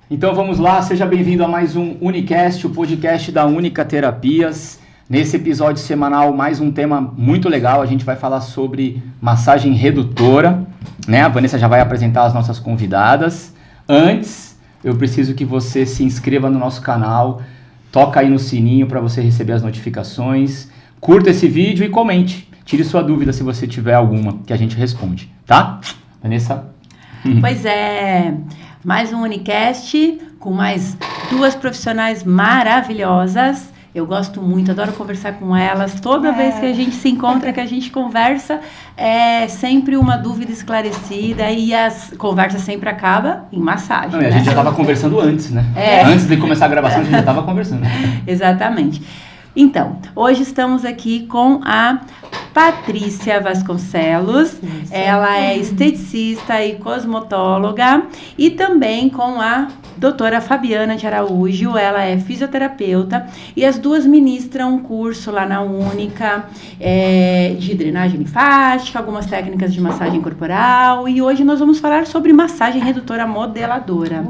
Então vamos lá, seja bem-vindo a mais um Unicast, o podcast da Única Terapias. Nesse episódio semanal, mais um tema muito legal, a gente vai falar sobre massagem redutora, né? A Vanessa já vai apresentar as nossas convidadas. Antes, eu preciso que você se inscreva no nosso canal, toca aí no sininho para você receber as notificações, curta esse vídeo e comente. Tire sua dúvida se você tiver alguma, que a gente responde, tá? Vanessa? Pois é, mais um Unicast com mais duas profissionais maravilhosas. Eu gosto muito, adoro conversar com elas. Toda vez que a gente se encontra, que a gente conversa, é sempre uma dúvida esclarecida e a conversa sempre acaba em massagem. Não, e a gente já estava conversando antes, né? Antes de começar a gravação, a gente já estava conversando. Exatamente. Então, hoje estamos aqui com a Patrícia Vasconcelos. Isso. Ela é esteticista e cosmetóloga, e também com a doutora Fabiana de Araújo. Ela é fisioterapeuta e as duas ministram um curso lá na Única de drenagem linfática, algumas técnicas de massagem corporal, e hoje nós vamos falar sobre massagem redutora modeladora.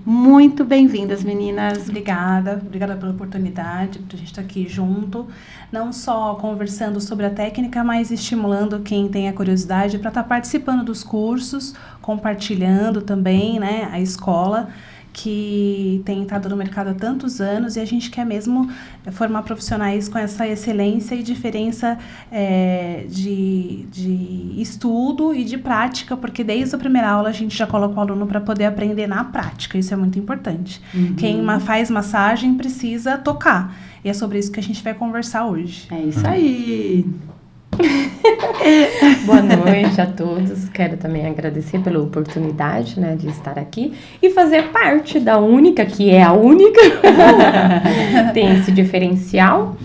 Muito bem-vindas, meninas. Obrigada pela oportunidade, para a gente estar aqui junto, não só conversando sobre a técnica, mas estimulando quem tem a curiosidade para estar participando dos cursos, compartilhando também, né, a escola que tem estado no mercado há tantos anos, e a gente quer mesmo formar profissionais com essa excelência e diferença de estudo e de prática, porque desde a primeira aula a gente já coloca o aluno para poder aprender na prática, isso é muito importante. Uhum. Quem faz massagem precisa tocar, e é sobre isso que a gente vai conversar hoje. É isso aí! Boa noite a todos, quero também agradecer pela oportunidade, né, de estar aqui e fazer parte da Única, que é a única, tem esse diferencial,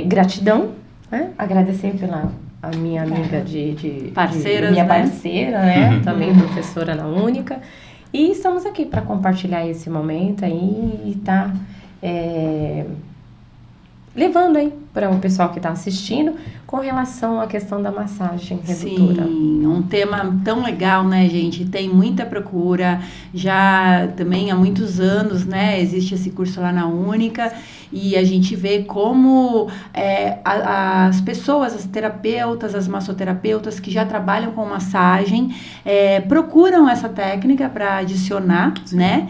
gratidão, né? Agradecer pela a minha amiga minha parceira, né, também professora na Única, e estamos aqui para compartilhar esse momento aí e tá levando aí para o pessoal que está assistindo com relação à questão da massagem redutora. Sim, um tema tão legal, né, gente? Tem muita procura, já também há muitos anos, né, existe esse curso lá na Única, e a gente vê como as pessoas, as terapeutas, as massoterapeutas que já trabalham com massagem, procuram essa técnica para adicionar, né?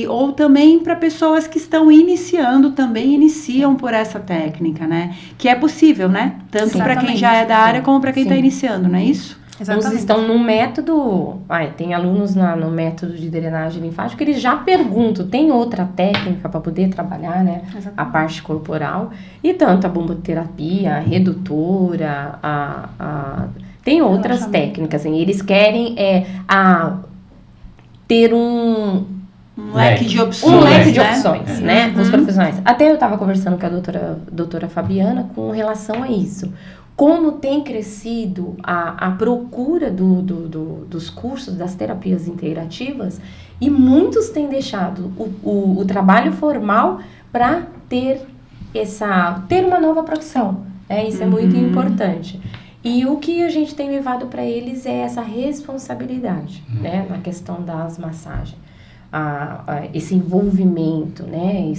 Ou também para pessoas que estão iniciando, também iniciam por essa técnica, né? Que é possível, né? Tanto para quem já é da área como para quem está iniciando, não é isso? Exatamente. Uns estão no método, tem alunos no método de drenagem linfática que eles já perguntam, tem outra técnica para poder trabalhar, né? A parte corporal, e tanto a bomboterapia, a redutora, tem outras técnicas, assim, eles querem ter um leque de opções, um leque de opções, né? Os profissionais. Até eu estava conversando com a doutora Fabiana com relação a isso. Como tem crescido a procura dos cursos, das terapias integrativas, e muitos têm deixado o trabalho formal para ter uma nova profissão. Isso é muito importante. E o que a gente tem levado para eles é essa responsabilidade, né, na questão das massagens. Esse envolvimento, né,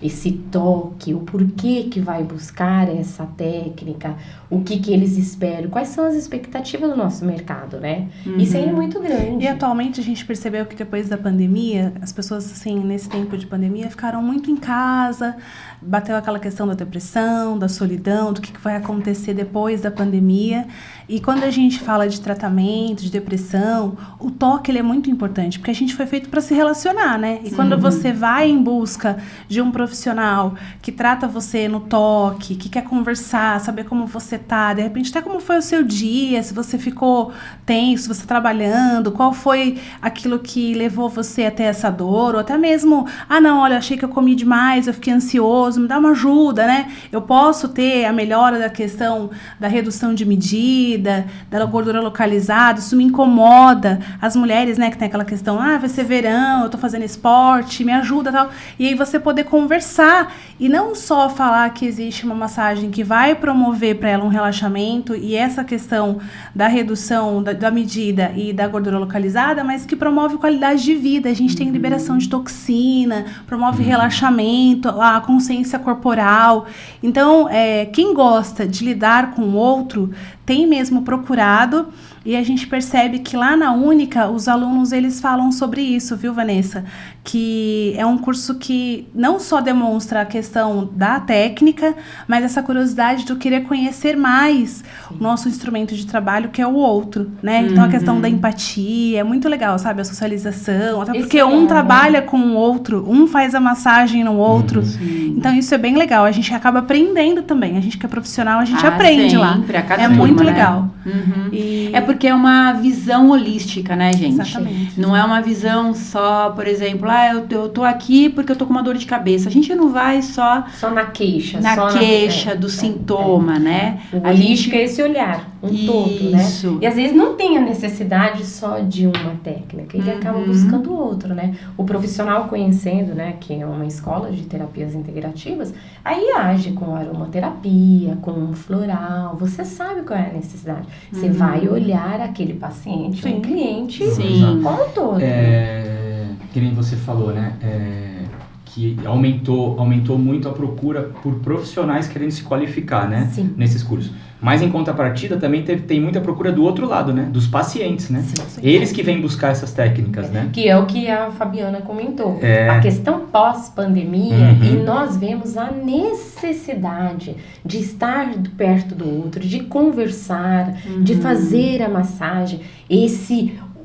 esse toque, o porquê que vai buscar essa técnica, o que eles esperam, quais são as expectativas do nosso mercado, né? Isso aí é muito grande. E atualmente a gente percebeu que depois da pandemia, as pessoas, assim, nesse tempo de pandemia, ficaram muito em casa, bateu aquela questão da depressão, da solidão, do que vai acontecer depois da pandemia. E quando a gente fala de tratamento, de depressão, o toque ele é muito importante, porque a gente foi feito para se relacionar, né? E quando você vai em busca de um profissional que trata você no toque, que quer conversar, saber como você tá, de repente até como foi o seu dia, se você ficou tenso, se você tá trabalhando, qual foi aquilo que levou você até essa dor, ou até mesmo, não, olha, achei que eu comi demais, eu fiquei ansioso, me dá uma ajuda, né? Eu posso ter a melhora da questão da redução de medida, da gordura localizada, isso me incomoda. As mulheres, né, que tem aquela questão, vai ser verão, não, eu tô fazendo esporte, me ajuda, tal. E aí você poder conversar e não só falar que existe uma massagem que vai promover para ela um relaxamento e essa questão da redução da medida e da gordura localizada, mas que promove qualidade de vida. A gente tem liberação de toxina, promove relaxamento, a consciência corporal. Então, quem gosta de lidar com o outro tem mesmo procurado. E a gente percebe que lá na Única, os alunos, eles falam sobre isso, viu, Vanessa? Que é um curso que não só demonstra a questão da técnica, mas essa curiosidade de querer conhecer mais o nosso instrumento de trabalho, que é o outro, né? Então, a questão da empatia, é muito legal, sabe? A socialização, até porque um trabalha com o outro, um faz a massagem no outro. Então, isso é bem legal. A gente acaba aprendendo também. A gente que é profissional, a gente aprende lá. É muito legal. E... É porque é uma visão holística, né, gente? Exatamente. Não é uma visão só, por exemplo, eu tô aqui porque eu tô com uma dor de cabeça. A gente não vai só na queixa. Do sintoma, né? O holístico é esse olhar, todo, né? E às vezes não tem a necessidade só de uma técnica. Ele acaba buscando outro, né? O profissional conhecendo, né, que é uma escola de terapias integrativas, aí age com aromaterapia, com floral. Você sabe qual é a necessidade. Você vai olhar aquele paciente, um cliente, como um todo. Que nem você falou, né? Que aumentou muito a procura por profissionais querendo se qualificar, né? Nesses cursos. Mas em contrapartida também tem muita procura do outro lado, né? Dos pacientes, né? Eles que vêm buscar essas técnicas, né? Que é o que a Fabiana comentou. A questão pós-pandemia, e nós vemos a necessidade de estar perto do outro, de conversar, de fazer a massagem.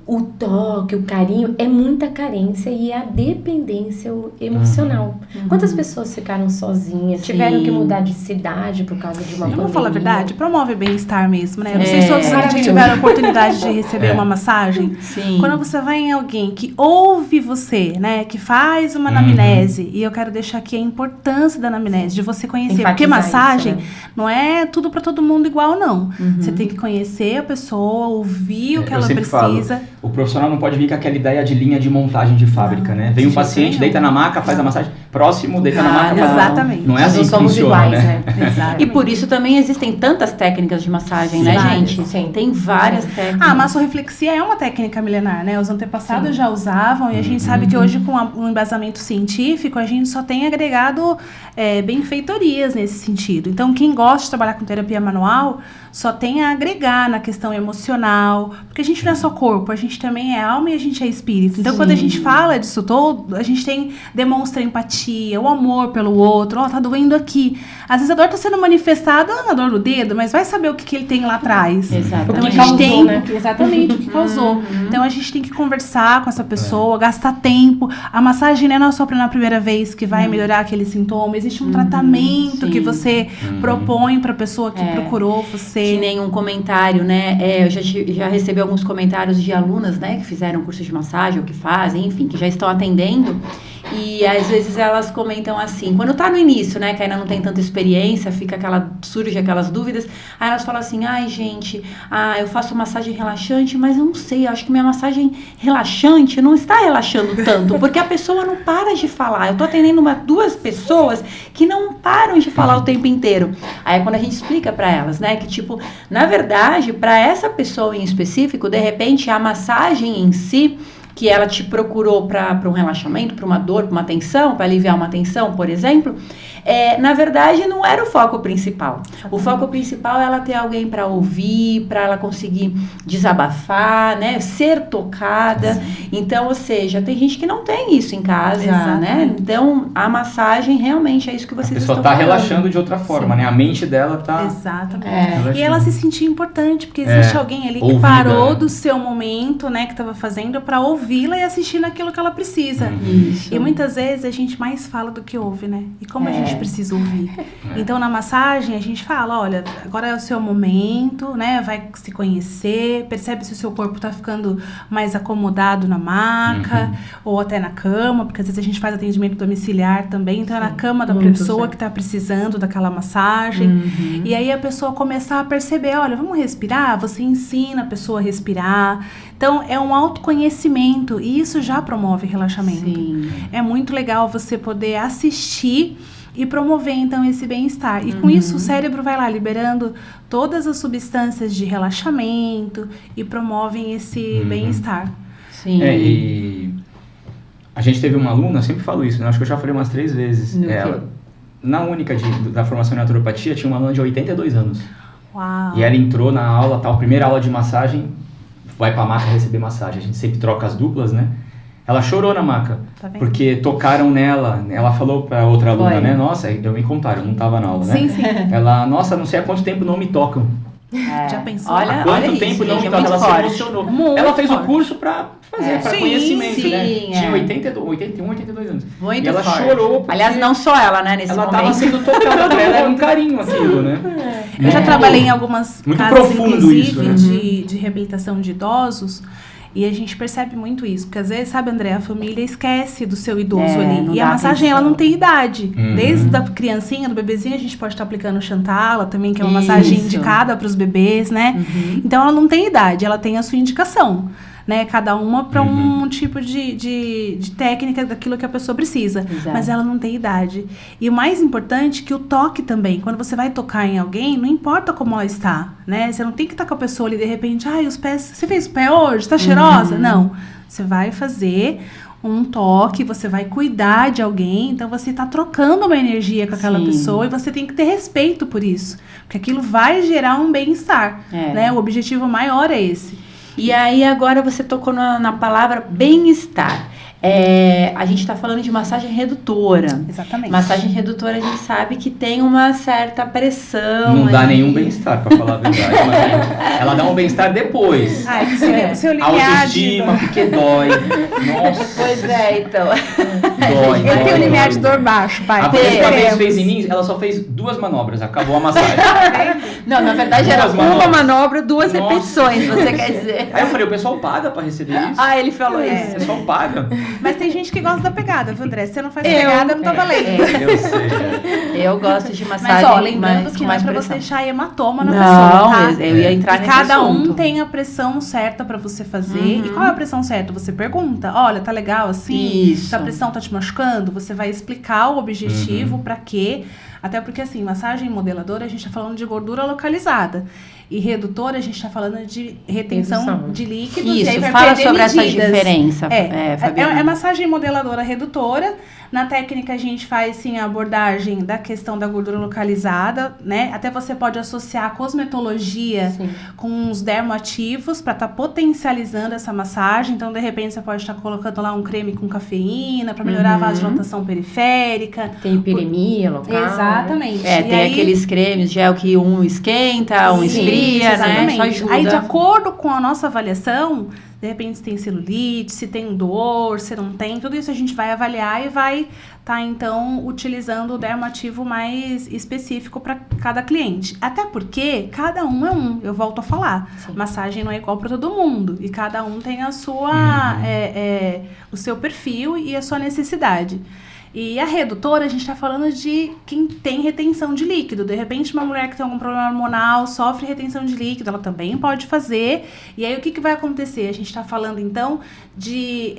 O toque, o carinho, é muita carência e a dependência emocional. Quantas pessoas ficaram sozinhas, tiveram que mudar de cidade por causa de uma pandemia? Vamos falar a verdade? Promove bem-estar mesmo, né? Não sei se todos já tiveram a oportunidade de receber uma massagem. Quando você vai em alguém que ouve você, né? Que faz uma anamnese, e eu quero deixar aqui a importância da anamnese, de você conhecer. Porque massagem não é tudo pra todo mundo igual, não. Você tem que conhecer a pessoa, ouvir o que ela precisa. O profissional não pode vir com aquela ideia de linha de montagem de fábrica, né? Vem um paciente, deita na maca, faz a massagem, próximo, deita na maca, faz exatamente. Não é assim que funciona, né? E por isso também existem tantas técnicas de massagem, né, gente? Tem várias técnicas. A massoreflexia é uma técnica milenar, né? Os antepassados já usavam e a gente sabe que hoje, com um embasamento científico, a gente só tem agregado benfeitorias nesse sentido. Então, quem gosta de trabalhar com terapia manual só tem a agregar na questão emocional, porque a gente não é só corpo, a gente também é alma e a gente é espírito. Então, quando a gente fala disso todo, a gente demonstra empatia, o amor pelo outro. Tá doendo aqui. Às vezes a dor tá sendo manifestada na dor do dedo, mas vai saber o que ele tem lá atrás. Exatamente. Então, a gente tem, exatamente, o que causou. Então, a gente tem que conversar com essa pessoa, gastar tempo. A massagem não é só na primeira vez que vai melhorar aquele sintoma. Existe um tratamento que você propõe pra pessoa que procurou você. Que nem um comentário, né? Eu já recebi alguns comentários de alunas, né? Que fizeram curso de massagem, ou que fazem, enfim, que já estão atendendo. E às vezes elas comentam assim, quando tá no início, né, que ainda não tem tanta experiência, surge aquelas dúvidas, aí elas falam assim, ai gente, eu faço massagem relaxante, mas eu não sei, eu acho que minha massagem relaxante não está relaxando tanto, porque a pessoa não para de falar. Eu tô atendendo duas pessoas que não param de falar o tempo inteiro. Aí é quando a gente explica para elas, né, que tipo, na verdade, para essa pessoa em específico, de repente a massagem em si, que ela te procurou para um relaxamento, para uma dor, para uma tensão, para aliviar uma tensão, por exemplo, na verdade não era o foco principal. O foco principal é ela ter alguém para ouvir, para ela conseguir desabafar, né, ser tocada. Então, ou seja, tem gente que não tem isso em casa, né? Então, a massagem realmente é isso que vocês estão falando. A pessoa está relaxando de outra forma, né? A mente dela tá... Exatamente. E ela se sentir importante, porque existe alguém ali que parou do seu momento, né, que estava fazendo, para ouvi-la e assistir naquilo que ela precisa. E muitas vezes a gente mais fala do que ouve, né? E como a gente gente precisa ouvir. Então, na massagem, a gente fala, olha, agora é o seu momento, né? Vai se conhecer, percebe se o seu corpo tá ficando mais acomodado na maca, ou até na cama, porque às vezes a gente faz atendimento domiciliar também, então é na cama da pessoa que tá precisando daquela massagem. E aí a pessoa começar a perceber, olha, vamos respirar? Você ensina a pessoa a respirar. Então, é um autoconhecimento e isso já promove relaxamento. Sim. É muito legal você poder assistir e promover, então, esse bem-estar. E com isso, o cérebro vai lá liberando todas as substâncias de relaxamento e promovem esse bem-estar. Sim. E a gente teve uma aluna, eu sempre falo isso, né? Acho que eu já falei umas 3 vezes. Na única da formação em naturopatia, tinha uma aluna de 82 anos. Uau! E ela entrou na aula, primeira aula de massagem, vai pra maca receber massagem. A gente sempre troca as duplas, né? Ela chorou na maca, porque tocaram nela. Ela falou pra outra aluna, né? Nossa, eu me contaram, eu não tava na aula, né? Sim. Ela, nossa, não sei há quanto tempo não me tocam. Já pensou? Olha, Há quanto isso, tempo não gente, me tocam? Ela se forte. emocionou. Muito Ela fez forte. o curso pra fazer, pra Sim, conhecimento, né? sim, Tinha 81, 82 anos. Muito e ela forte. chorou. Porque Aliás, não só ela, né, nesse ela momento. tava sendo tocada pra ela, era um carinho aquilo, né? Eu já trabalhei em algumas Muito casas, profundo inclusive, isso, né? de reabilitação de idosos. E a gente percebe muito isso, porque às vezes, sabe, André, a família esquece do seu idoso ali. não E a dá massagem, atenção. ela não tem idade. Desde a criancinha, do bebezinho, a gente pode estar aplicando Chantala também, que é uma massagem Isso. indicada para os bebês, né? Então, ela não tem idade, ela tem a sua indicação, né? Cada uma para um tipo de técnica daquilo que a pessoa precisa. Exato. Mas ela não tem idade. E o mais importante é que o toque também. Quando você vai tocar em alguém, não importa como ela está, né? Você não tem que estar com a pessoa ali, de repente, os pés... Você fez o pé hoje? Tá cheirosa? Não. Você vai fazer um toque, você vai cuidar de alguém, então você tá trocando uma energia com aquela pessoa e você tem que ter respeito por isso. Porque aquilo vai gerar um bem-estar, né? O objetivo maior é esse. E aí agora você tocou na palavra bem-estar. A gente está falando de massagem redutora. Exatamente. Massagem redutora, a gente sabe que tem uma certa pressão. Não dá aí. nenhum bem-estar, pra falar a verdade. Mas ela dá um bem-estar depois. O seu limiar Autoestima, porque dói. Nossa, Pois é, então. dói. Ele tem dói, um limiar dói. de dor baixo, pai. A vez que uma vez Teremos. fez em mim, ela só fez 2 manobras, acabou a massagem. Não, na verdade era Duas uma manobras. manobra, 2 Nossa repetições, você Senhora. quer dizer. Aí eu falei, o pessoal paga pra receber isso? Ele falou O isso. pessoal paga. Mas tem gente que gosta da pegada, viu, André? Se você não faz pegada, não tá valendo. Eu sei. Eu gosto de massagem. Mas, lembrando mais, que com não é mais pra pressão. você deixar hematoma na Não, pessoa, tá? eu ia entrar E nesse cada assunto. um tem a pressão certa pra você fazer. E qual é a pressão certa? Você pergunta, olha, tá legal assim? Isso. Se a pressão tá te machucando, você vai explicar o objetivo, pra quê. Até porque, assim, massagem modeladora, a gente tá falando de gordura localizada. E redutora, a gente tá falando de retenção de líquidos. e aí Isso, vai fala perder sobre essa medidas. diferença, É Fabiana. massagem modeladora redutora. Na técnica, a gente faz, sim, a abordagem da questão da gordura localizada, né? Até você pode associar a cosmetologia com os dermoativos para estar potencializando essa massagem. Então, de repente, você pode estar colocando lá um creme com cafeína para melhorar a vasodilatação periférica. Tem hiperemia local. Exatamente. E Tem aí, aqueles cremes, gel que um esquenta, um esfria, né? exatamente. Isso ajuda. Aí, de acordo com a nossa avaliação, de repente se tem celulite, se tem dor, se não tem, tudo isso a gente vai avaliar e vai então, utilizando o dermoativo mais específico para cada cliente. Até porque cada um é um, eu volto a falar. Massagem não é igual para todo mundo. E cada um tem a sua, o seu perfil e a sua necessidade. E a redutora, a gente tá falando de quem tem retenção de líquido. De repente, uma mulher que tem algum problema hormonal sofre retenção de líquido, ela também pode fazer. E aí, o que vai acontecer? A gente tá falando, então, de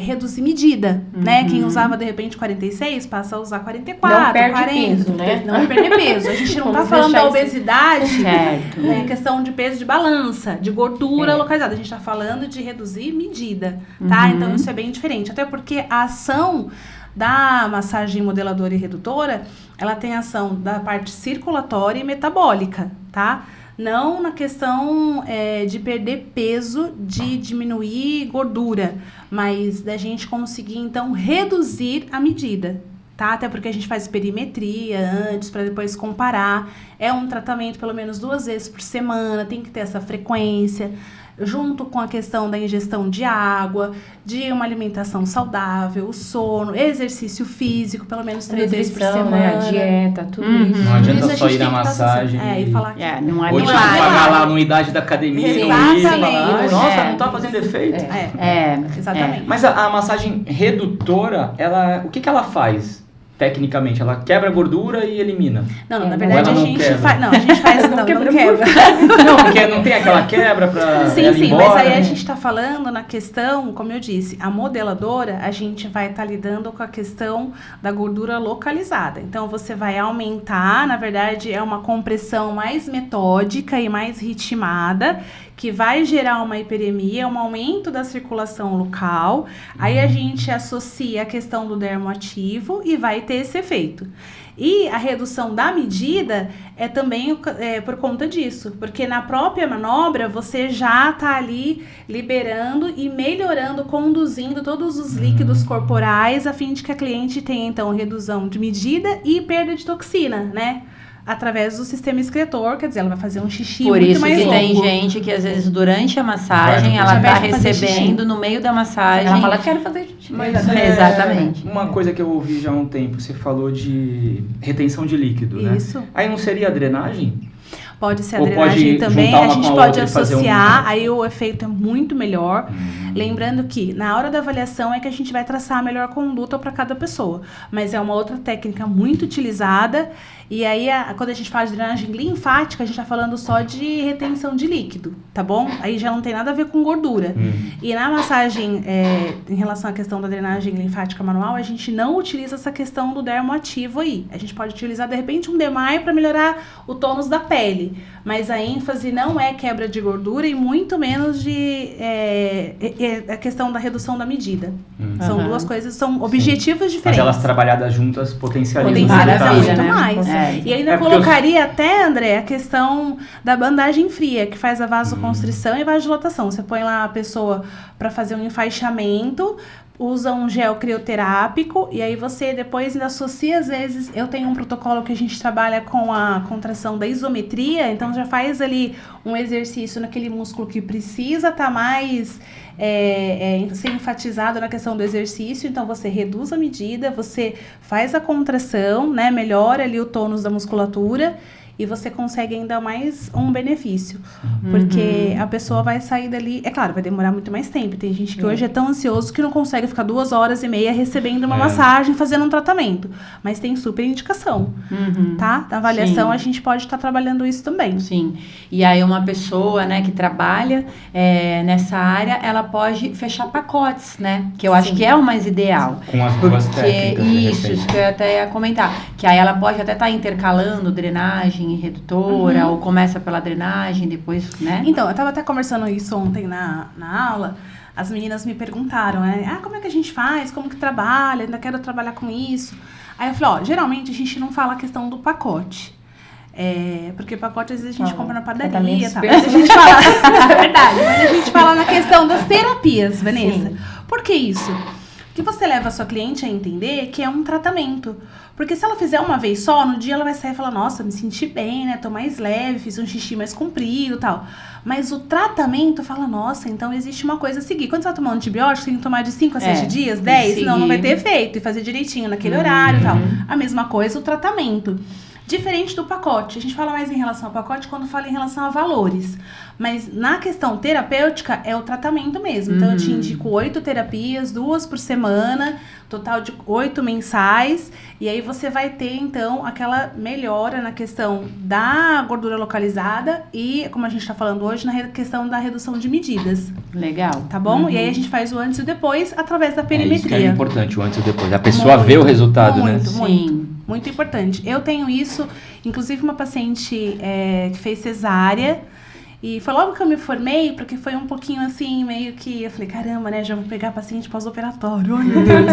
reduzir medida, né? Quem usava, de repente, 46, passa a usar 44, Não perde 40. peso, né? Não perder peso. A gente não tá Vamos falando da deixar isso obesidade, certo. né? Questão de peso de balança, de gordura localizada. A gente tá falando de reduzir medida, tá? Então, isso é bem diferente. Até porque a ação da massagem modeladora e redutora, ela tem ação da parte circulatória e metabólica, tá? Não na questão de perder peso, de diminuir gordura, mas da gente conseguir, então, reduzir a medida, tá? Até porque a gente faz perimetria antes, para depois comparar. É um tratamento pelo menos 2 vezes por semana, tem que ter essa frequência. junto com a questão da ingestão de água, de uma alimentação saudável, o sono, exercício físico, pelo menos 3 vezes por semana. Né? A dieta, tudo isso. Não adianta Isso só a gente ir na tem que massagem e falar que não é ou tipo, milagre. pagar lá a anuidade da academia e Exatamente. nossa, não tá fazendo efeito. Exatamente. Mas a massagem redutora, o que ela faz? Tecnicamente, ela quebra a gordura e elimina. Não, na verdade ela a não gente quebra. faz. Não, a gente faz. Não quebra. Não, porque não tem aquela quebra pra Sim, ela ir embora, mas aí né? a gente está falando na questão, como eu disse, a modeladora, a gente vai estar lidando com a questão da gordura localizada. Então, você vai aumentar, na verdade, é uma compressão mais metódica e mais ritmada, que vai gerar uma hiperemia, um aumento da circulação local. Aí a gente associa a questão do dermoativo e vai ter esse efeito. E a redução da medida é também por conta disso, porque na própria manobra você já está ali liberando e melhorando, conduzindo todos os líquidos corporais a fim de que a cliente tenha então redução de medida e perda de toxina, né? Através do sistema excretor, quer dizer, ela vai fazer um xixi Por muito isso mais que longo. tem gente que às vezes durante a massagem ela Já tá pede pra fazer recebendo xixi. no meio da massagem. Ela fala, quero fazer xixi. Exatamente. Uma coisa que eu ouvi já há um tempo, você falou de retenção de líquido, né? Isso. Aí não seria a drenagem? Pode ser a Ou drenagem pode também, juntar a uma gente com a pode outra e fazer associar, aí o efeito é muito melhor. Lembrando que na hora da avaliação é que a gente vai traçar a melhor conduta para cada pessoa, mas é uma outra técnica muito utilizada. E aí, quando a gente fala de drenagem linfática, a gente está falando só de retenção de líquido, tá bom? Aí já não tem nada a ver com gordura. E na massagem, em relação à questão da drenagem linfática manual, a gente não utiliza essa questão do dermoativo aí. A gente pode utilizar, de repente, um DMAI para melhorar o tônus da pele. Mas a ênfase não é quebra de gordura e muito menos a questão da redução da medida. São duas coisas, são objetivos diferentes. Mas elas trabalhadas juntas potencializam. Potencializa Maravilha, muito né? mais. E ainda porque colocaria até, André, a questão da bandagem fria, que faz a vasoconstrição e vasodilatação. Você põe lá a pessoa para fazer um enfaixamento, usa um gel crioterápico e aí você depois ainda associa, às vezes, eu tenho um protocolo que a gente trabalha com a contração da isometria, então já faz ali um exercício naquele músculo que precisa estar mais ser enfatizado na questão do exercício, então você reduz a medida, você faz a contração, né, melhora ali o tônus da musculatura e você consegue ainda mais um benefício, porque a pessoa vai sair dali, é claro, vai demorar muito mais tempo, tem gente que hoje é tão ansioso que não consegue ficar 2h30 recebendo uma massagem, fazendo um tratamento, mas tem super indicação, tá? Na avaliação a gente pode estar trabalhando isso também. Sim, e aí uma pessoa, né, que trabalha nessa área, ela pode fechar pacotes, né, que eu acho que é o mais ideal. Com as duas técnicas. Isso que eu até ia comentar, que aí ela pode até estar intercalando drenagem e redutora, ou começa pela drenagem, depois, né? Então, eu estava até conversando isso ontem na aula, as meninas me perguntaram, né? Como é que a gente faz? Como que trabalha? Ainda quero trabalhar com isso. Aí eu falei, geralmente a gente não fala a questão do pacote. Porque pacote às vezes a gente compra na padaria, tá? Mas a gente fala, é verdade, mas a gente fala na questão das terapias, Vanessa. Sim. Por que isso? Porque você leva a sua cliente a entender que é um tratamento. Porque se ela fizer uma vez só, no dia ela vai sair e falar, nossa, me senti bem, né? Tô mais leve, fiz um xixi mais comprido e tal. Mas o tratamento fala, nossa, então existe uma coisa a seguir. Quando você vai tomar um antibiótico, tem que tomar de 5 a 7 dias, 10, senão não vai ter efeito. E fazer direitinho naquele horário e tal. A mesma coisa o tratamento. Diferente do pacote. A gente fala mais em relação ao pacote quando fala em relação a valores. Mas na questão terapêutica é o tratamento mesmo. Então eu te indico 8 terapias, 2 por semana, total de 8 mensais. E aí você vai ter então aquela melhora na questão da gordura localizada e, como a gente está falando hoje, na questão da redução de medidas. Legal. Tá bom? E aí a gente faz o antes e o depois através da perimetria. Isso que é importante, o antes e o depois. A pessoa vê o resultado, né? Muito importante. Eu tenho isso, inclusive uma paciente que fez cesárea. E foi logo que eu me formei, porque foi um pouquinho assim, meio que... Eu falei, caramba, né? Já vou pegar paciente pós-operatório. Ai, meu Deus.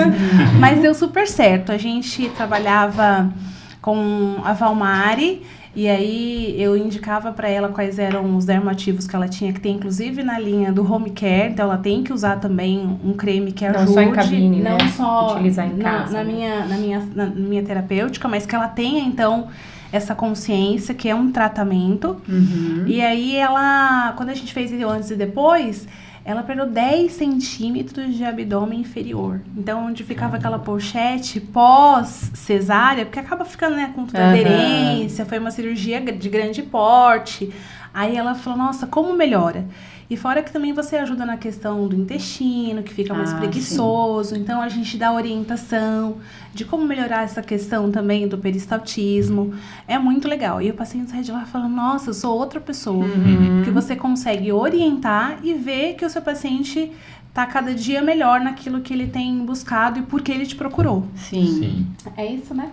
Mas deu super certo. A gente trabalhava com a Valmari. E aí eu indicava para ela quais eram os dermoativos que ela tinha, que tem inclusive na linha do home care. Então ela tem que usar também um creme que ajude. Não só em cabine, não né? só utilizar em casa. Na minha terapêutica, mas que ela tenha, então... essa consciência, que é um tratamento. E aí ela, quando a gente fez o antes e depois, ela perdeu 10 centímetros de abdômen inferior. Então, onde ficava aquela pochete pós-cesárea, porque acaba ficando, né, com toda aderência, foi uma cirurgia de grande porte. Aí ela falou, nossa, como melhora? E fora que também você ajuda na questão do intestino, que fica mais preguiçoso. Então, a gente dá orientação de como melhorar essa questão também do peristaltismo. É muito legal. E o paciente sai de lá falando, nossa, eu sou outra pessoa. Porque você consegue orientar e ver que o seu paciente tá cada dia melhor naquilo que ele tem buscado e porque ele te procurou. Sim. É isso, né?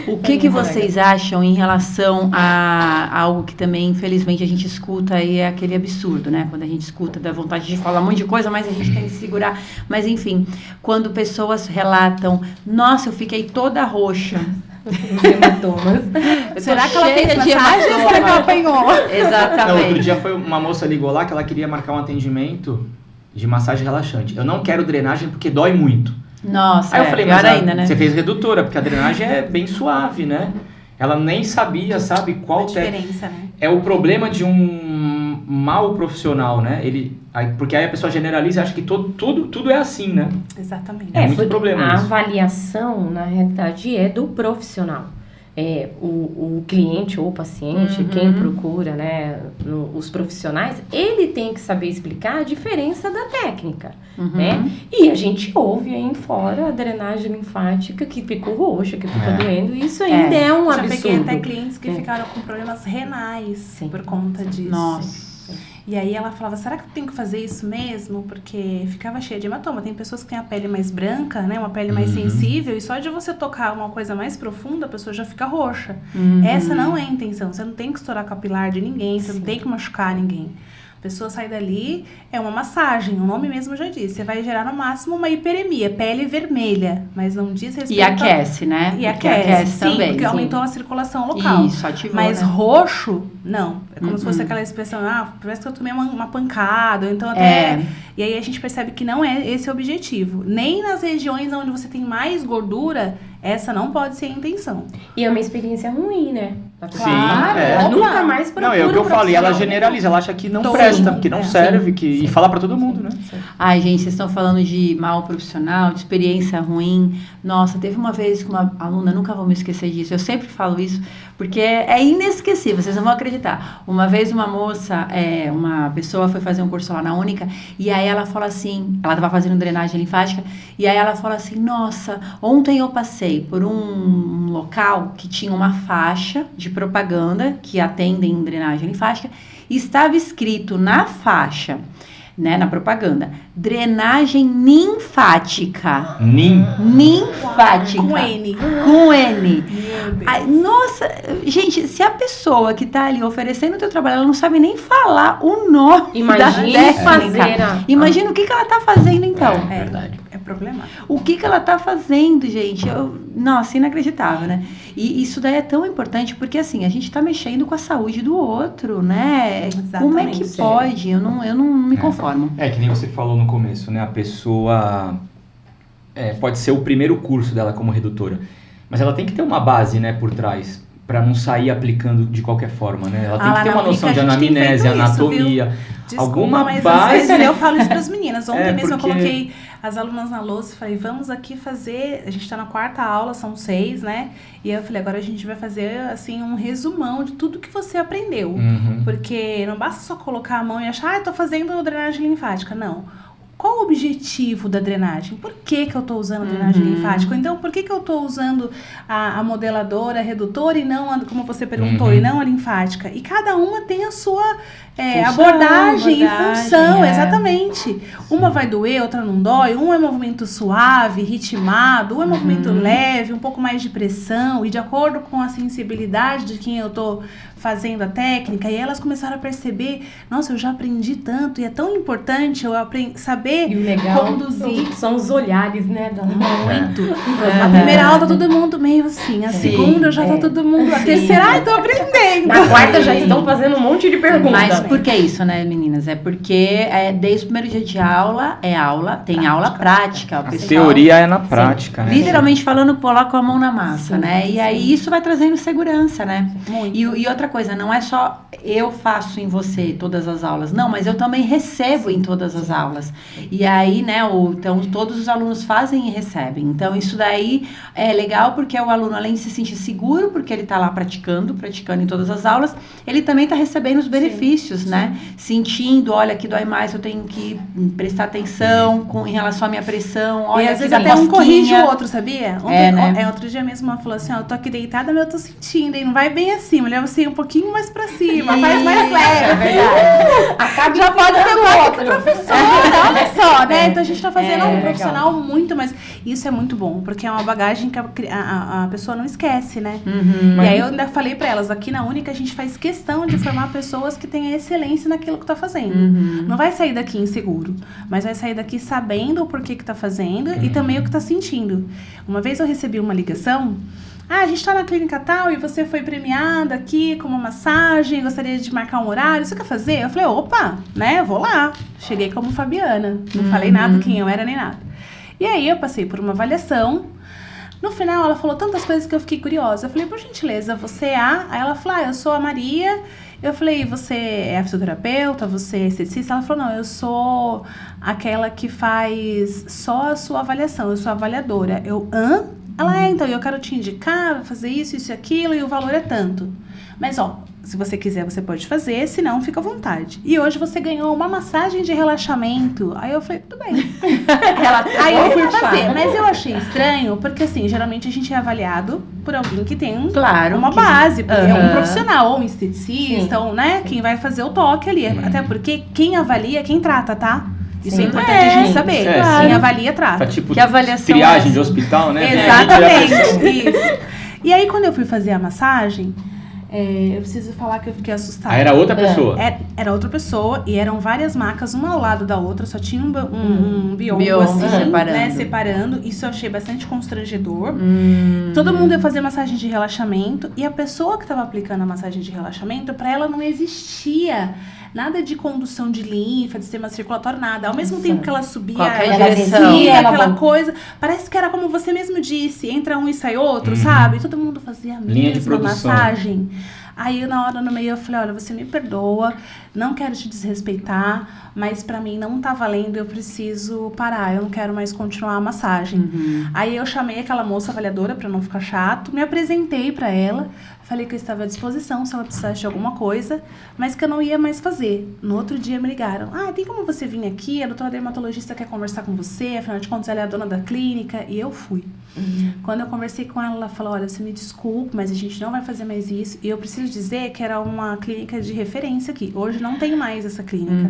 O que vocês acham em relação a algo que também, infelizmente, a gente escuta aí, é aquele absurdo, né? Quando a gente escuta, dá vontade de falar um monte de coisa, mas a gente tem que segurar. Mas, enfim, quando pessoas relatam, nossa, eu fiquei toda roxa. Será que ela fez massagem ou será que ela apanhou? Exatamente. Não, outro dia foi uma moça ligou lá que ela queria marcar um atendimento de massagem relaxante. Eu não quero drenagem porque dói muito. Nossa, Aí eu falei, pior mas ainda, né? você fez redutora, porque a drenagem é bem suave, né? Ela nem sabia, sabe, qual diferença, né? É o problema de um mau profissional, né? Porque aí a pessoa generaliza e acha que tudo é assim, né? Exatamente. É muito problema A isso. avaliação, na realidade, é do profissional. O cliente ou o paciente, quem procura, né, os profissionais, ele tem que saber explicar a diferença da técnica, né? E a gente ouve aí fora a drenagem linfática que ficou roxa, que fica doendo, e isso ainda é um Já absurdo. peguei até clientes que ficaram com problemas renais por conta disso. Nossa. E aí ela falava, será que eu tenho que fazer isso mesmo? Porque ficava cheia de hematoma. Tem pessoas que têm a pele mais branca, né? Uma pele mais sensível. E só de você tocar uma coisa mais profunda, a pessoa já fica roxa. Essa não é a intenção. Você não tem que estourar capilar de ninguém. Você não tem que machucar ninguém. A pessoa sai dali, é uma massagem, o nome mesmo já diz. Você vai gerar no máximo uma hiperemia, pele vermelha, mas não diz respeito... E aquece, né? E aquece, sim, também. porque aumentou a circulação local. Isso, ativou, mas né? roxo, não. É como se fosse aquela expressão, parece que eu tomei uma pancada, ou então até... E aí a gente percebe que não é esse o objetivo. Nem nas regiões onde você tem mais gordura, essa não pode ser a intenção. E é uma experiência ruim, né? Claro, ela nunca mais procura. Não, é o que eu falo, e ela profissional. generaliza, ela acha que não Todo presta, mundo, que não serve, e fala pra todo mundo, né? Ai, gente, vocês estão falando de mal profissional, de experiência ruim. Nossa, teve uma vez que uma aluna, nunca vou me esquecer disso, eu sempre falo isso, porque é inesquecível, vocês não vão acreditar. Uma vez uma moça, uma pessoa foi fazer um curso lá na Única, e aí ela fala assim, ela estava fazendo drenagem linfática, e aí ela fala assim, nossa, ontem eu passei por um local que tinha uma faixa de propaganda que atendem drenagem linfática, e estava escrito na faixa, né, na propaganda, drenagem linfática. Linfática. Com N. Com N. Meu Deus. Ai, nossa, gente, se a pessoa que tá ali oferecendo o teu trabalho, ela não sabe nem falar o nome Imagine da técnica. fazer Imagina o que ela tá fazendo, então. Verdade. É problemático. O que ela tá fazendo, gente? Nossa, inacreditável, né? E isso daí é tão importante porque, assim, a gente tá mexendo com a saúde do outro, né? Como é que Exatamente. pode? Eu não me conformo. É que nem você falou no começo, né? A pessoa pode ser o primeiro curso dela como redutora, mas ela tem que ter uma base, né, por trás, pra não sair aplicando de qualquer forma, né? Ela tem lá que ter na uma Única noção de a gente tem anamnese, feito isso, anatomia, Desculpa, alguma mas base. às vezes eu falo isso para as meninas. Ontem mesmo porque- eu coloquei as alunas na lousa e falei, vamos aqui fazer... A gente tá na 4ª aula, são 6, né? E aí eu falei, agora a gente vai fazer, assim, um resumão de tudo que você aprendeu. Uhum. Porque não basta só colocar a mão e achar, eu tô fazendo drenagem linfática. Não. Qual o objetivo da drenagem? Por que eu tô usando a drenagem linfática? Ou então, por que eu tô usando a modeladora, a redutora e não, como você perguntou, e não a linfática? E cada uma tem a sua abordagem e função, exatamente. Uma vai doer, outra não dói. Um é movimento suave, ritmado. Um é movimento leve, um pouco mais de pressão. E de acordo com a sensibilidade de quem eu tô fazendo a técnica, e elas começaram a perceber, nossa, eu já aprendi tanto, e é tão importante eu saber E o legal conduzir. são os olhares, né? Muito. A primeira aula tá todo mundo meio assim, a segunda já tá todo mundo, a terceira, ai, tô aprendendo. Na quarta já estão fazendo um monte de perguntas. Mas por que isso, né, meninas? É porque desde o primeiro dia de aula, tem aula prática. A teoria é na prática, né? Literalmente falando, coloca a mão na massa, né? E aí isso vai trazendo segurança, né? Muito. E outra coisa, não é só eu faço em você todas as aulas, não, mas eu também recebo em todas as aulas. E aí, né, então todos os alunos fazem e recebem. Então isso daí é legal porque o aluno, além de se sentir seguro, porque ele está lá praticando em todas as aulas, ele também está recebendo os benefícios, né? Sentindo, olha, aqui dói mais, eu tenho que prestar atenção em relação à minha pressão. Olha, e às aqui vezes da até um cosquinha. corrige o outro, sabia? Né? Outro dia mesmo ela falou assim, ó, eu tô aqui deitada, mas eu tô sentindo, e não vai bem assim, leva você um pouquinho mais pra cima, faz mais leve. É verdade. Acaba já pode ser o outro professor, olha só, né? Então a gente tá fazendo um profissional muito, mas isso é muito bom, porque é uma bagagem que a pessoa não esquece, né? E aí eu ainda falei pra elas, aqui na Única a gente faz questão de formar pessoas que tenham excelência naquilo que tá fazendo. Não vai sair daqui inseguro, mas vai sair daqui sabendo o porquê que tá fazendo e também o que tá sentindo. Uma vez eu recebi uma ligação, a gente tá na clínica tal e você foi premiada aqui com uma massagem, gostaria de marcar um horário, você quer fazer? Eu falei, opa, né, vou lá. Cheguei como Fabiana, não falei nada quem eu era nem nada. E aí eu passei por uma avaliação. No final ela falou tantas coisas que eu fiquei curiosa. Eu falei, por gentileza, você é a... Aí ela falou, eu sou a Maria. Eu falei, você é fisioterapeuta, você é esteticista? Ela falou, não, eu sou aquela que faz só a sua avaliação, eu sou avaliadora. Eu, Ela então, eu quero te indicar, fazer isso e aquilo, e o valor é tanto. Mas, se você quiser, você pode fazer, se não, fica à vontade. E hoje você ganhou uma massagem de relaxamento. Aí eu falei, tudo bem. Aí eu fui fazer, mas eu achei estranho, porque assim, geralmente a gente é avaliado por alguém que tem uma base, é um profissional, ou um esteticista, ou, né, quem vai fazer o toque ali. Até porque quem avalia é quem trata, tá? Isso é importante a gente saber. Quem avalia, trata. Tá tipo que avaliação triagem de hospital, né? Exatamente, isso. E aí, quando eu fui fazer a massagem, eu preciso falar que eu fiquei assustada. Era outra pessoa? Era outra pessoa, e eram várias macas, uma ao lado da outra, só tinha um biombo assim, separando. Isso eu achei bastante constrangedor. Todo mundo ia fazer massagem de relaxamento, e a pessoa que estava aplicando a massagem de relaxamento, para ela não existia nada de condução de linfa, de sistema circulatório, nada. Ao mesmo tempo que ela subia, ela descia, aquela coisa. Parece que era como você mesmo disse, entra um e sai outro, sabe? Todo mundo fazia a mesma massagem. Aí, na hora, no meio, eu falei, olha, você me perdoa, não quero te desrespeitar, mas pra mim não tá valendo, eu preciso parar, eu não quero mais continuar a massagem. Aí eu chamei aquela moça avaliadora pra não ficar chato, me apresentei pra ela, falei que eu estava à disposição se ela precisasse de alguma coisa, mas que eu não ia mais fazer. No outro dia me ligaram, tem como você vir aqui, a doutora dermatologista quer conversar com você, afinal de contas ela é a dona da clínica, e eu fui. Quando eu conversei com ela, ela falou, olha, você me desculpe, mas a gente não vai fazer mais isso, e eu preciso dizer que era uma clínica de referência aqui. Hoje não tem mais essa clínica.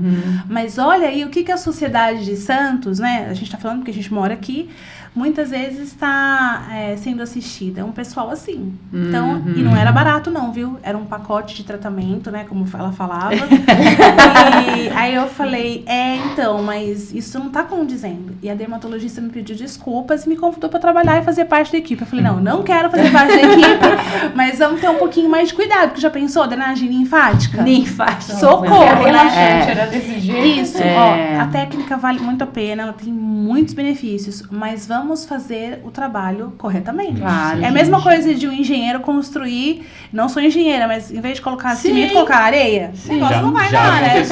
Mas olha aí o que a sociedade de Santos, né? A gente tá falando porque a gente mora aqui, muitas vezes está sendo assistida. É um pessoal assim. Então, e não era barato não, viu? Era um pacote de tratamento, né? Como ela falava. E aí eu falei, então, mas isso não tá condizendo. E a dermatologista me pediu desculpas e me convidou para trabalhar e fazer parte da equipe. Eu falei, não quero fazer parte da equipe, mas vamos ter um pouquinho mais de cuidado, porque já pensou, drenagem linfática? Linfática. Socorro, relaxante, era desse jeito. Isso, a técnica vale muito a pena, ela tem muitos benefícios, mas vamos fazer o trabalho corretamente. Claro, é a mesma coisa de um engenheiro construir, não sou engenheira, mas em vez de colocar cimento, colocar areia, o negócio não vai dar, né?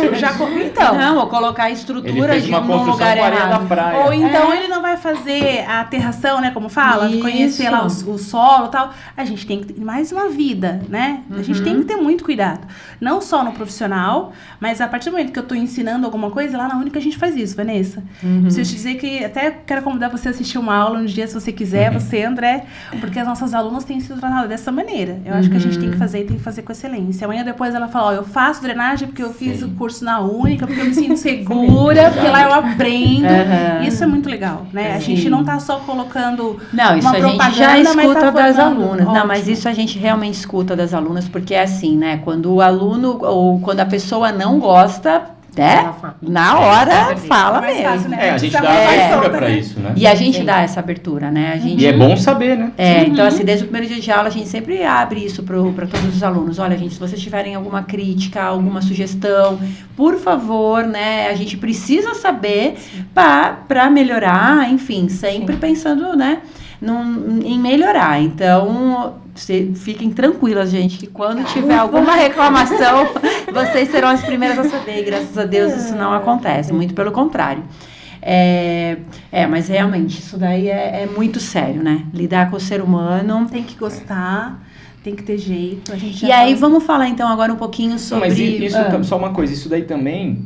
Então. Não, ou colocar estrutura num lugar errado. Ou então ele não vai fazer a aterração, né, como fala, conhecer lá o solo e tal. A gente tem que ter mais uma vida, né? A gente tem que ter muito cuidado. Não só no profissional, mas a partir do momento que eu tô ensinando alguma coisa, lá na Única a gente faz isso, Vanessa. Preciso te dizer que até quero convidar você a assistir uma aula um dia, se você quiser, você, André, porque as nossas alunas têm sido tratadas dessa maneira. Eu acho que a gente tem que fazer e tem que fazer com excelência. Amanhã depois ela fala, eu faço drenagem porque eu fiz o curso na Única, porque eu me sinto segura, porque lá eu aprendo. Isso é muito legal, né? A gente não tá só colocando isso uma a gente já escuta das alunas. Ótimo. Não, mas isso a gente realmente escuta das alunas, porque é assim, né? Quando o aluno ou quando a pessoa não gosta, né? Na hora fala mais mesmo. fácil, né? A gente dá É. abertura pra isso, né? E a gente dá essa abertura, né? A gente E é bom saber, né? então, assim, desde o primeiro dia de aula, a gente sempre abre isso para todos os alunos. Olha, gente, se vocês tiverem alguma crítica, alguma sugestão, por favor, né? A gente precisa saber para melhorar, enfim, sempre pensando, né? Em melhorar. Então, fiquem tranquilas, gente, que quando tiver alguma reclamação, vocês serão as primeiras a saber. E graças a Deus isso não acontece, muito pelo contrário. Mas realmente, isso daí é muito sério, né? Lidar com o ser humano. Tem que gostar, tem que ter jeito. A gente E aí, vamos falar então agora um pouquinho sobre... Mas isso, só uma coisa, isso daí também,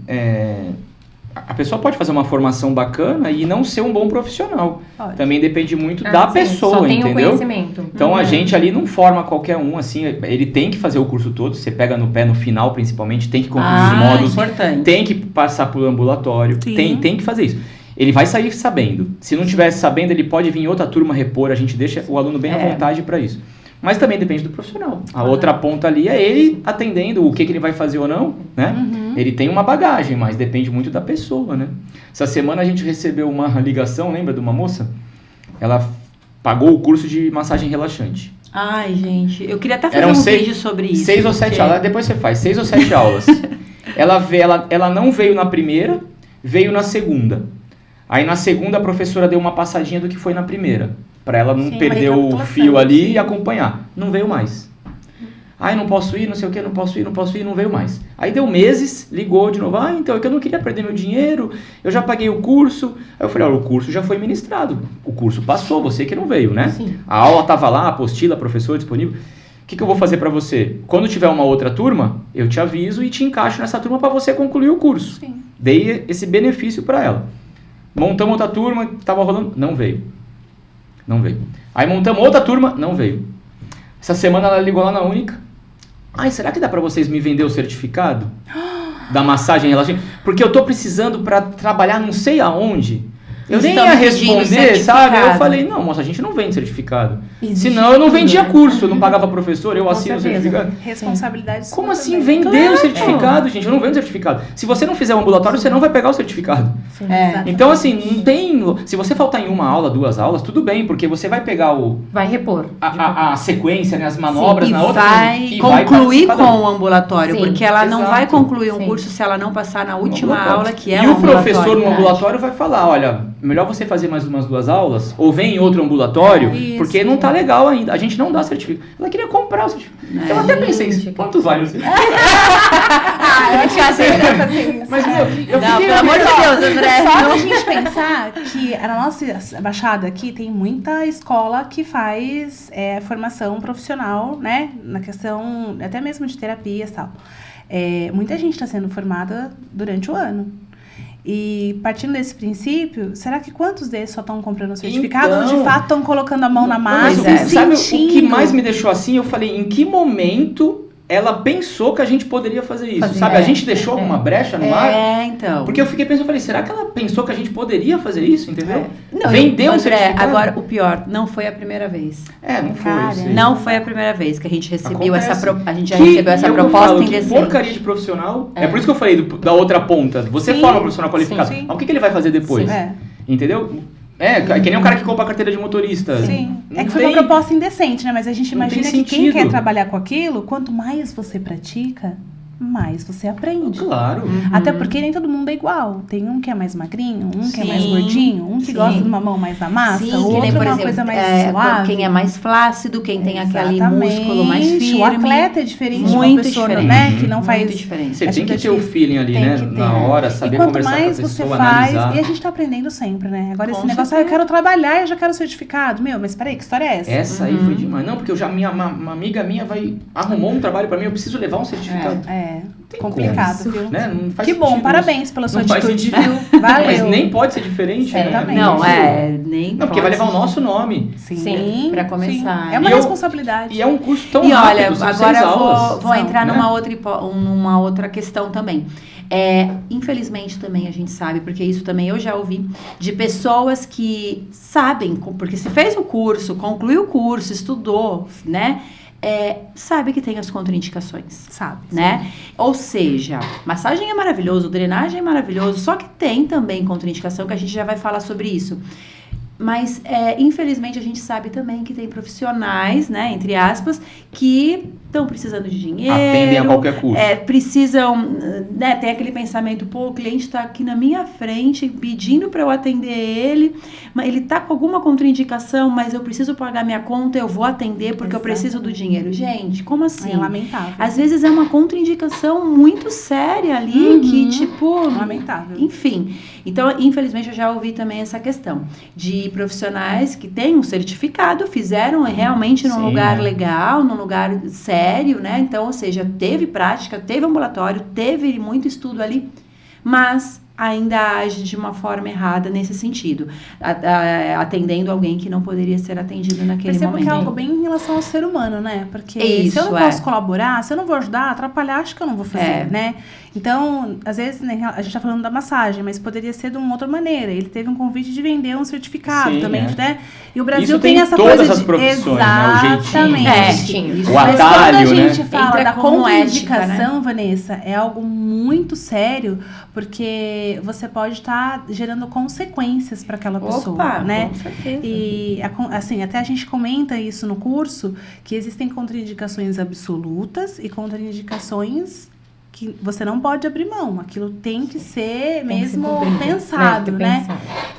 a pessoa pode fazer uma formação bacana e não ser um bom profissional. Pode. Também depende muito da pessoa, só tem entendeu? o conhecimento. Então a gente ali não forma qualquer um, assim, ele tem que fazer o curso todo, você pega no pé no final principalmente, tem que concluir os módulos, importante. tem que passar por ambulatório, Sim. tem que fazer isso. Ele vai sair sabendo. Se não tivesse sabendo, ele pode vir em outra turma repor, a gente deixa o aluno bem à vontade para isso. Mas também depende do profissional. A outra ponta ali é ele atendendo o que ele vai fazer ou não, né? Ele tem uma bagagem, mas depende muito da pessoa, né? Essa semana a gente recebeu uma ligação, lembra de uma moça? Ela pagou o curso de massagem relaxante. Ai, gente, eu queria até fazer vídeo sobre isso. 6 ou 7 aulas, depois você faz, 6 ou 7 aulas. Ela não veio na primeira, veio na segunda. Aí na segunda a professora deu uma passadinha do que foi na primeira. Pra ela não perder o fio ali e acompanhar. Não veio mais. Ai, não posso ir, não sei o que, não posso ir, não veio mais. Aí deu meses, ligou de novo. Então é que eu não queria perder meu dinheiro, eu já paguei o curso. Aí eu falei, olha, o curso já foi ministrado. O curso passou, você que não veio, né? Sim. A aula tava lá, a apostila, professor disponível. O que eu vou fazer pra você? Quando tiver uma outra turma, eu te aviso e te encaixo nessa turma pra você concluir o curso. Sim. Dei esse benefício pra ela. Montamos outra turma, tava rolando, não veio. Aí montamos outra turma, não veio. Essa semana ela ligou lá na Única. Ai, será que dá pra vocês me vender o certificado da massagem relaxante? Porque eu tô precisando pra trabalhar não sei aonde. Eu nem ia responder, sabe? Eu falei, não, moça, a gente não vende certificado. Senão eu não vendia curso, eu não pagava professor, eu assino o certificado. Responsabilidade sua Como assim também. vender o certificado, gente? Eu não vendo certificado. Se você não fizer o ambulatório, você não vai pegar o certificado. Então, assim, não tem... Se você faltar em uma aula, 2 aulas, tudo bem, porque você vai pegar Vai repor. a sequência, né, as manobras na outra... E vai concluir vai com o ambulatório, Sim, porque ela não vai concluir um Sim. curso se ela não passar na última aula, que é E o o professor no ambulatório. ambulatório vai falar, olha, melhor você fazer mais umas 2 aulas, ou vem em outro ambulatório, Isso. porque não tá legal ainda. A gente não dá certificado. Ela queria comprar o certificado. Eu até pensei, quanto vale o certificado? Eu acho que assim, Mas, meu, eu Não, fiquei... pelo amor de Deus, André. só a gente pensar que na nossa baixada aqui tem muita escola que faz formação profissional, né? Na questão até mesmo de terapias e tal. Muita gente está sendo formada durante o ano. E partindo desse princípio, será que quantos desses só estão comprando o certificado ou de fato estão colocando a mão na massa? Sabe o que mais me deixou assim? Eu falei, em que momento ela pensou que a gente poderia fazer isso? Sabe, a gente deixou alguma brecha no ar? Então. Porque eu fiquei pensando, eu falei, será que ela pensou que a gente poderia fazer isso, entendeu? Não, Vendeu um André, certificado. agora o pior, não foi a primeira vez. Não foi. Cara, Sei. Não foi a primeira vez que a gente recebeu Acontece. a gente já recebeu essa proposta indecente. Porcaria de profissional. É por isso que eu falei da outra ponta. Você forma um profissional qualificado. Sim. Mas o que ele vai fazer depois? Entendeu? Que nem um cara que compra a carteira de motorista. Sim. Não É que foi tem- uma proposta indecente, né? Mas a gente Não tem imagina que quem sentido. quer trabalhar com aquilo, quanto mais você pratica, mais você aprende. Claro. Até porque nem todo mundo é igual. Tem um que é mais magrinho, um que é mais Sim. gordinho, um que Sim. gosta de uma mão mais na massa, Sim, o que outro nem, por uma exemplo, coisa mais suave. quem é mais flácido, quem tem aquele Exatamente. músculo mais firme. O atleta é diferente de uma Muito pessoa, diferente. né? Que não Muito faz... diferente. Você Acho tem que que ter o feeling ali, tem né? que ter. Na hora, saber E quanto conversar mais com a você pessoa, faz, analisar. e a gente tá aprendendo sempre, né? Agora Com esse negócio, eu quero trabalhar, eu já quero certificado. Meu, mas peraí, que história é essa? Essa aí foi demais. Não, porque uma amiga minha arrumou um trabalho pra mim, eu preciso levar um certificado. Tem Complicado, como, viu? né? Não faz Que bom, sentido parabéns pela sua Não faz atitude, sentido. viu? Valeu. Mas nem pode ser diferente, né? Certamente. Não, nem Não, porque vai levar o nosso nome. Sim, pra começar. Sim. É uma E eu- responsabilidade. E é um curso tão E rápido, olha, são agora 6 eu aulas. vou entrar né? numa outra questão também. Infelizmente também a gente sabe, porque isso também eu já ouvi, de pessoas que sabem, porque se fez o curso, concluiu o curso, estudou, né? sabe que tem as contraindicações. Sabe. Né? Ou seja, massagem é maravilhoso, drenagem é maravilhoso, só que tem também contraindicação, que a gente já vai falar sobre isso. Mas, infelizmente, a gente sabe também que tem profissionais, né, entre aspas, que estão precisando de dinheiro. Atendem a qualquer custo. Precisam, né, tem aquele pensamento, pô, o cliente está aqui na minha frente pedindo para eu atender ele, mas ele está com alguma contraindicação, mas eu preciso pagar minha conta, eu vou atender porque eu preciso do dinheiro. Gente, como assim? É lamentável. Às vezes é uma contraindicação muito séria ali, que tipo... Lamentável. Enfim, então, infelizmente, eu já ouvi também essa questão de profissionais que têm um certificado, fizeram realmente num lugar legal, num lugar sério, né? Então, ou seja, teve prática, teve ambulatório, teve muito estudo ali, mas ainda age de uma forma errada nesse sentido, atendendo alguém que não poderia ser atendido naquele Percebo momento. que é algo bem em relação ao ser humano, né? Porque Isso, se eu não posso colaborar, se eu não vou ajudar, atrapalhar, acho que eu não vou fazer, né? Então, às vezes, né, a gente tá falando da massagem, mas poderia ser de uma outra maneira. Ele teve um convite de vender um certificado também, né? E o Brasil isso tem essa todas coisa as de... profissões, Exatamente. né? O jeitinho. O Mas atalho, quando a gente né? fala Entra da como contraindicação, ética, né? Vanessa, é algo muito sério, porque você pode estar gerando consequências para aquela pessoa, né? Com certeza. E, assim, até a gente comenta isso no curso, que existem contraindicações absolutas e contraindicações que você não pode abrir mão. Aquilo tem que ser mesmo pensado, né?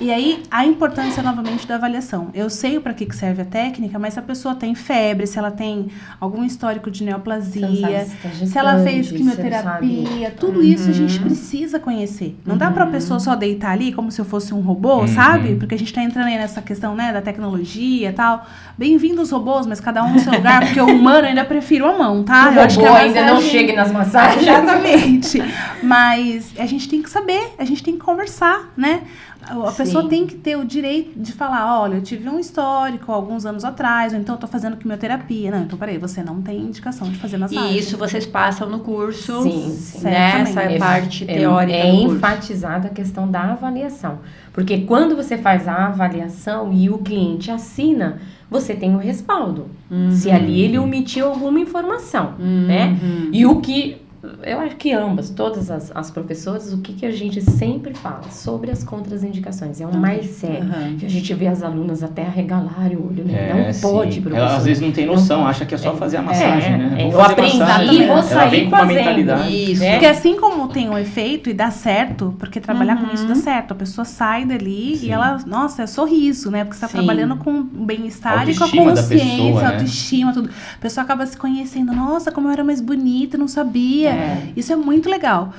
E aí, a importância, novamente, da avaliação. Eu sei para que serve a técnica, mas se a pessoa tem febre, se ela tem algum histórico de neoplasia, se ela fez quimioterapia, tudo isso a gente precisa conhecer. Não dá pra pessoa só deitar ali como se eu fosse um robô, sabe? Porque a gente tá entrando aí nessa questão, né, da tecnologia e tal. Bem-vindos robôs, mas cada um no seu lugar, porque o humano ainda prefiro a mão, tá? O robô ainda não chega nas massagens. Exatamente. Mas a gente tem que saber, a gente tem que conversar, né? A pessoa tem que ter o direito de falar, olha, eu tive um histórico alguns anos atrás, ou então eu tô fazendo quimioterapia. Não, então peraí, você não tem indicação de fazer massagem. E isso vocês passam no curso, sim, né? Essa parte teórica do curso. Enfatizada a questão da avaliação. Porque quando você faz a avaliação e o cliente assina, você tem o respaldo. Se ali ele omitiu alguma informação, né? E o que... Eu acho que todas as professoras, o que a gente sempre fala sobre as contraindicações é o mais sério. Que a gente vê as alunas até arregalarem o olho, né? Não pode, professor. Ela às vezes não tem noção, acha que é só fazer a massagem, né? Eu aprendi e vou sair vem com uma mentalidade. fazendo. Isso. Porque assim como tem um efeito e dá certo, porque trabalhar com isso dá certo. A pessoa sai dali e ela, nossa, é sorriso, né? Porque você tá trabalhando com bem-estar e com a consciência, autoestima, tudo. A pessoa acaba se conhecendo, nossa, como eu era mais bonita, não sabia. Isso é muito legal.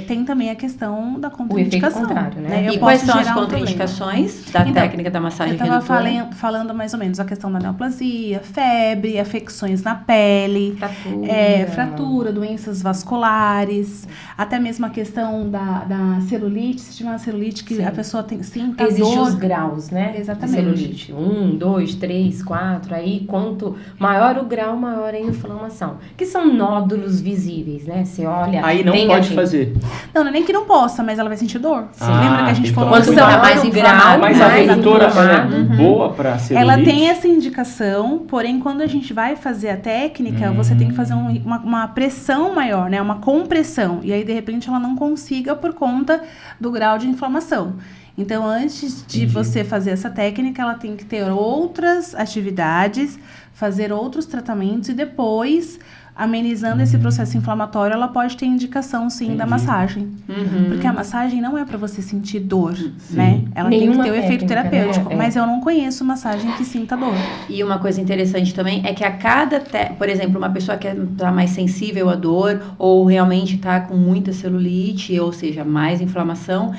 Tem também a questão da contraindicação. O efeito contrário, né? E quais são as contraindicações da técnica da massagem redutora? Eu estava falando mais ou menos a questão da neoplasia, febre, afecções na pele, fratura, doenças vasculares, até mesmo a questão da celulite, se tiver uma celulite que a pessoa tem sinta dor. Existem os graus, né? Exatamente. Celulite. 1, 2, 3, 4, aí quanto maior o grau, maior a inflamação. Que são nódulos visíveis, né? Você olha... Aí não pode fazer. Não é nem que não possa, mas ela vai sentir dor. Lembra que a gente falou quanto mais inflamado, mas a redutora é boa para celulite? Ela tem essa indicação, porém quando a gente vai fazer a técnica, você tem que fazer uma pressão maior, né? Uma compressão. E aí de repente ela não consiga por conta do grau de inflamação. Então, antes de você fazer essa técnica, ela tem que ter outras atividades, fazer outros tratamentos e depois, amenizando esse processo inflamatório, ela pode ter indicação, sim, da massagem. Porque a massagem não é para você sentir dor, né? Ela tem que ter o efeito terapêutico. Mas eu não conheço massagem que sinta dor. E uma coisa interessante também é que a cada... Por exemplo, uma pessoa que está mais sensível à dor ou realmente está com muita celulite, ou seja, mais inflamação,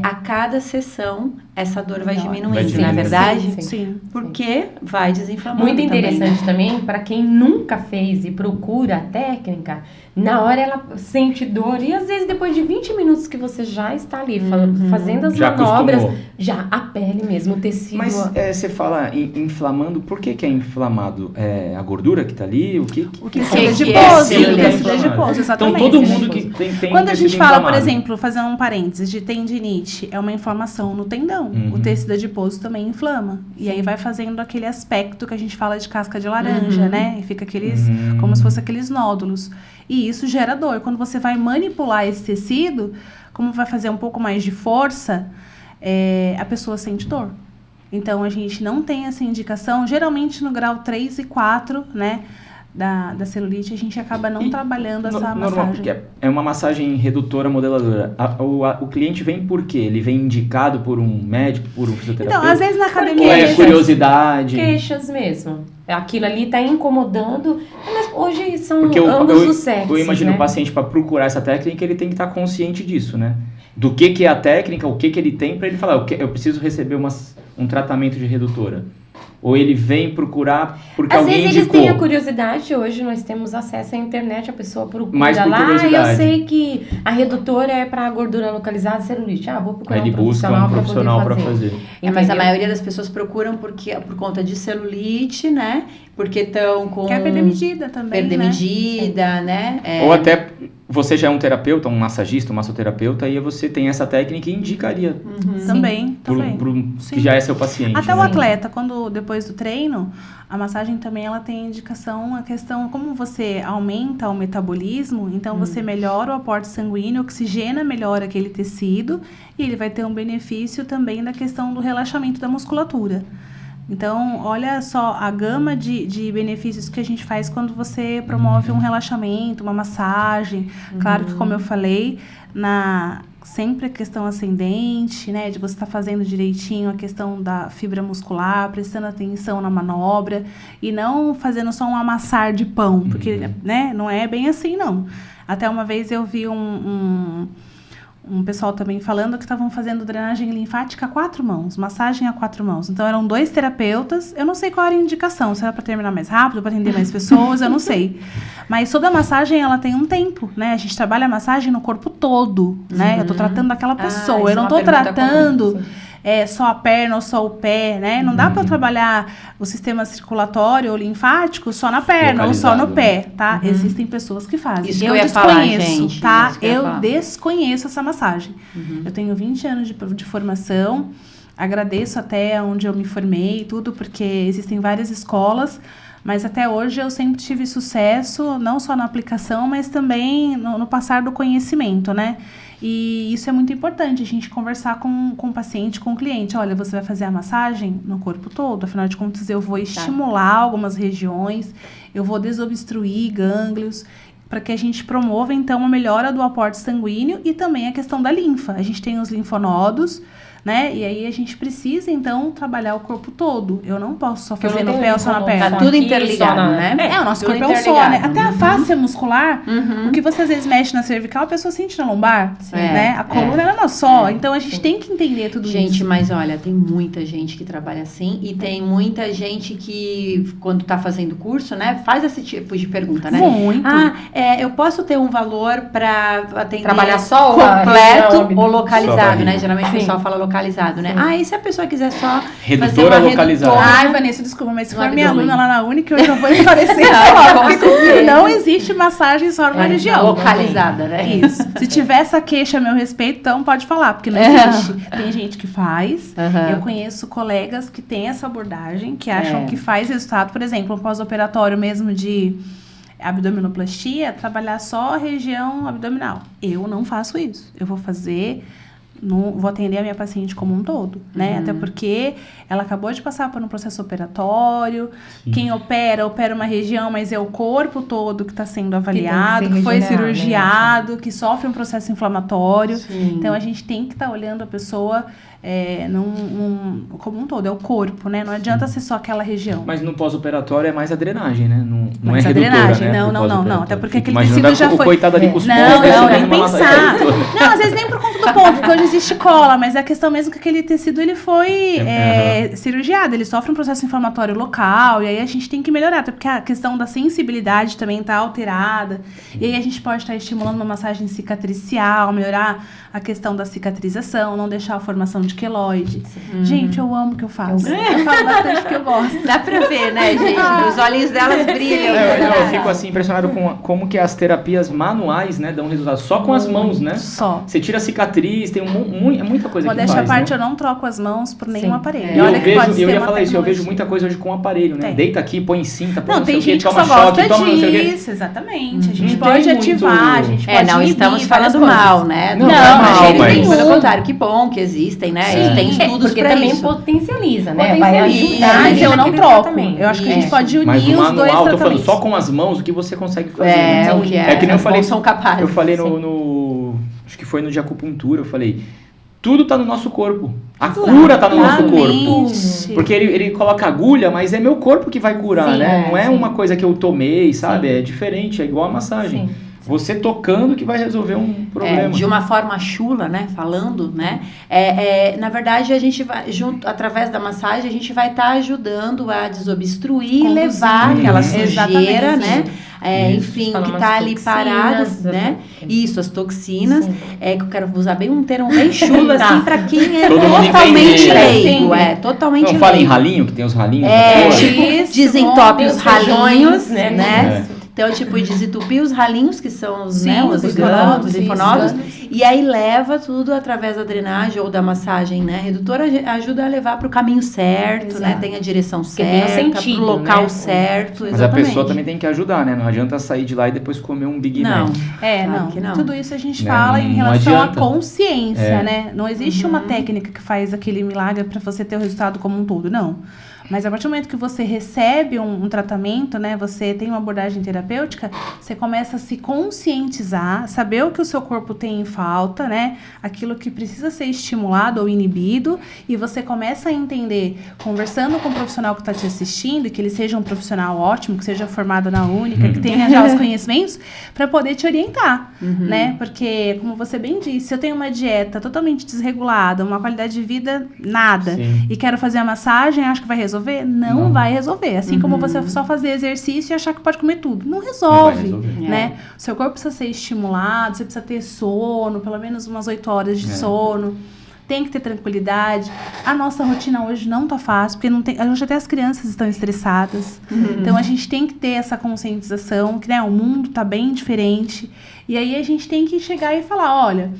a cada sessão essa dor vai diminuindo, não é verdade? Sim. Porque vai desinflamando. Muito interessante também, para quem nunca fez e procura a técnica, na hora ela sente dor e às vezes depois de 20 minutos que você já está ali fazendo as manobras, já a pele mesmo, o tecido... Mas você fala inflamando, por que é inflamado? É a gordura que está ali? O que tecido adiposo, exatamente. Então todo mundo que... tem Quando a tecido gente fala, por inflamado. exemplo, fazendo um parênteses, de tendinite, é uma inflamação no tendão. O tecido adiposo também inflama. E aí vai fazendo aquele aspecto que a gente fala de casca de laranja, né? E fica aqueles, como se fosse aqueles nódulos. E isso gera dor. Quando você vai manipular esse tecido, como vai fazer um pouco mais de força, a pessoa sente dor. Então, a gente não tem essa indicação. Geralmente, no grau 3 e 4, né? Da celulite, a gente acaba não trabalhando essa massagem. Porque é uma massagem redutora modeladora. O cliente vem por quê? Ele vem indicado por um médico, por um fisioterapeuta? Então, às vezes na academia... Ou é curiosidade? Queixas mesmo. Aquilo ali tá incomodando. Mas hoje são Porque ambos os sexos, eu imagino né? o paciente, para procurar essa técnica, ele tem que estar consciente disso, né? Do que é a técnica, o que ele tem, para ele falar, eu preciso receber um tratamento de redutora. Ou ele vem procurar porque Às alguém vezes eles indicou. têm a curiosidade, hoje nós temos acesso à internet, a pessoa procura Mais por lá, curiosidade. eu sei que a redutora é para gordura localizada, celulite. Vou procurar Aí ele busca um profissional para fazer. Mas a maioria das pessoas procuram por conta de celulite, né? Porque estão com... Quer perder medida também, Perder medida, né? Ou até você já é um terapeuta, um massagista, um massoterapeuta, e você tem essa técnica e indicaria Também. que já é seu paciente. Até né? o atleta, depois do treino, a massagem também ela tem indicação, a questão como você aumenta o metabolismo, então você melhora o aporte sanguíneo, oxigena melhor aquele tecido e ele vai ter um benefício também da questão do relaxamento da musculatura. Então, olha só a gama de benefícios que a gente faz quando você promove um relaxamento, uma massagem. Claro que, como eu falei, sempre a questão ascendente, né? De você estar fazendo direitinho a questão da fibra muscular, prestando atenção na manobra e não fazendo só um amassar de pão, porque né, não é bem assim, não. Até uma vez eu vi um pessoal também falando que estavam fazendo drenagem linfática a 4 mãos, massagem a 4 mãos. Então, eram 2 terapeutas. Eu não sei qual era a indicação, se era para terminar mais rápido, para atender mais pessoas, eu não sei. Mas toda massagem, ela tem um tempo, né? A gente trabalha a massagem no corpo todo, né? Eu tô tratando daquela pessoa, eu não tô tratando só a perna ou só o pé, né? Não dá para eu trabalhar o sistema circulatório ou linfático só na perna ou só no pé, tá? Existem pessoas que fazem. Isso eu que eu ia desconheço, falar, gente. tá? Isso que eu ia falar. Desconheço essa massagem. Eu tenho 20 anos de formação, agradeço até onde eu me formei e tudo, porque existem várias escolas, mas até hoje eu sempre tive sucesso, não só na aplicação, mas também no passar do conhecimento, né? E isso é muito importante, a gente conversar com o paciente, com o cliente. Olha, você vai fazer a massagem no corpo todo, afinal de contas eu vou estimular algumas regiões, eu vou desobstruir gânglios, para que a gente promova, então, a melhora do aporte sanguíneo e também a questão da linfa. A gente tem os linfonodos, né? E aí a gente precisa, então, trabalhar o corpo todo. Eu não posso só fazer no pé ou só na perna. Tá tudo interligado, né? O nosso tudo corpo é um só, né? interligado. Até a face muscular, o que você às vezes mexe na cervical, a pessoa sente na lombar, né? A coluna ela não é só. Então, a gente tem que entender tudo isso. Gente, mas olha, tem muita gente que trabalha assim e tem muita gente que, quando tá fazendo curso, né, faz esse tipo de pergunta, né? Muito. Eu posso ter um valor para atender Trabalhar só completo ou localizado, Só né? Geralmente o Sim. pessoal fala localizado, né? E se a pessoa quiser só Redutora fazer uma localizada. redutora? Ai, Vanessa, desculpa, mas se No for minha abdômen. aluna lá na Uni, que eu já vou esclarecer Com só. certeza. Não existe massagem só numa região. Localizada, né? Isso. Se tiver essa queixa a meu respeito, então pode falar, porque não existe. Tem gente que faz. Eu conheço colegas que têm essa abordagem, que acham que faz resultado. Por exemplo, um pós-operatório mesmo de abdominoplastia, trabalhar só a região abdominal. Eu não faço isso. Eu vou fazer... vou atender a minha paciente como um todo, né? Até porque ela acabou de passar por um processo operatório. Quem opera uma região, mas é o corpo todo que está sendo avaliado, que foi cirurgiado, que sofre um processo inflamatório. Então, a gente tem que estar olhando a pessoa como um todo, é o corpo, né? Não adianta ser só aquela região. Mas no pós-operatório é mais a drenagem, né? Não é Mas a redutora, drenagem, né? não. Até porque aquele Imagina tecido já o foi... coitado ali com os pés, Não, nem uma massagem pensar. redutora. Não, às vezes nem por conta do ponto, porque hoje existe cola, mas é a questão mesmo que aquele tecido ele foi cirurgiado, ele sofre um processo inflamatório local, e aí a gente tem que melhorar, até porque a questão da sensibilidade também está alterada, e aí a gente pode estar estimulando uma massagem cicatricial, melhorar a questão da cicatrização, não deixar a formação de queloide. Gente, eu amo o que eu faço. Eu falo bastante porque eu gosto. Dá pra ver, né, gente? Os olhinhos delas brilham. Eu fico assim impressionado com como que as terapias manuais, né, dão resultado só com as mãos, né? Só. Você tira a cicatriz, tem muita coisa que Modéstia à faz, parte, né? eu não troco as mãos por nenhum Sim. aparelho. E Olha eu que pode vejo, ser eu ia uma falar isso, eu vejo tecnologia. muita coisa hoje com aparelho, né? Tem. Deita aqui, põe cinta, põe Não, tem sei o gente quê, que toma só choque, gosta toma não sei o quê. disso, exatamente. A gente Não pode tem ativar, muito- a gente pode Não inibir estamos várias falando coisas. mal, né? Não, de não, jeito mas- nenhum. Pelo contrário, que bom que existem, né? Sim. Tem estudos porque pra também isso. potencializa, né? Vai Potencializa. ajudar. Mas eu não naquele troco. tratamento. Eu acho que a gente Isso. pode unir Mas o os dois manual, tô falando tratamentos. só com as mãos, o que você consegue fazer. É, né? o que É que nem eu as falei, mãos são capazes. Eu falei acho que foi no de acupuntura, eu falei, tudo tá no nosso corpo. A cura tá no nosso corpo. Exatamente. Porque ele coloca agulha, mas é meu corpo que vai curar, Sim, né? Não é sim. uma coisa que eu tomei, sabe? Sim. É diferente, é igual a massagem. Sim. Você tocando que vai resolver um problema. De uma forma chula, né? Falando, né? Na verdade, a gente vai, através da massagem, a gente vai estar ajudando a desobstruir e Conduzir. levar aquela sujeira, Exatamente. né? Isso. Enfim, Fala que umas está ali parado, toxinas, né? Isso, as toxinas. Sim. Que eu quero usar bem um termo bem chulo, assim, Tá. para quem é Todo mundo totalmente entender. leigo. Sim. Totalmente Não fala em leigo. ralinho, que tem os ralinhos. É, na cor. Isso, desentope os os feijões, ralinhos, né? né? Então, tipo, desentupir os ralinhos, que são os, Sim, né, os os gânglios, sim, linfonodos, os e aí leva tudo através da drenagem ou da massagem, né? Redutora ajuda a levar para o caminho certo, né? Exato. Tem a direção Porque tem o certa, sentido, pro local né? certo, Mas a exatamente. pessoa também tem que ajudar, né? Não adianta sair de lá e depois comer um Big Não. Mac. Claro que não. Tudo isso a gente Né, fala em não relação à adianta. consciência, É. né? Não existe uma técnica que faz aquele milagre para você ter o resultado como um todo, não. Mas a partir do momento que você recebe um tratamento, né? Você tem uma abordagem terapêutica, você começa a se conscientizar, saber o que o seu corpo tem em falta, né? Aquilo que precisa ser estimulado ou inibido, e você começa a entender, conversando com o profissional que está te assistindo, e que ele seja um profissional ótimo, que seja formado na Única, que tenha já os conhecimentos, para poder te orientar, né? Porque, como você bem disse, se eu tenho uma dieta totalmente desregulada, uma qualidade de vida nada, Sim. e quero fazer a massagem, acho que vai resolver? Não vai resolver. Assim como você só fazer exercício e achar que pode comer tudo. Não resolve, Não vai resolver. né? O seu corpo precisa ser estimulado, você precisa ter sono, pelo menos umas 8 horas de sono. Tem que ter tranquilidade. A nossa rotina hoje não tá fácil, porque não tem, hoje até as crianças estão estressadas. Então a gente tem que ter essa conscientização, que né, o mundo tá bem diferente. E aí a gente tem que chegar e falar, olha,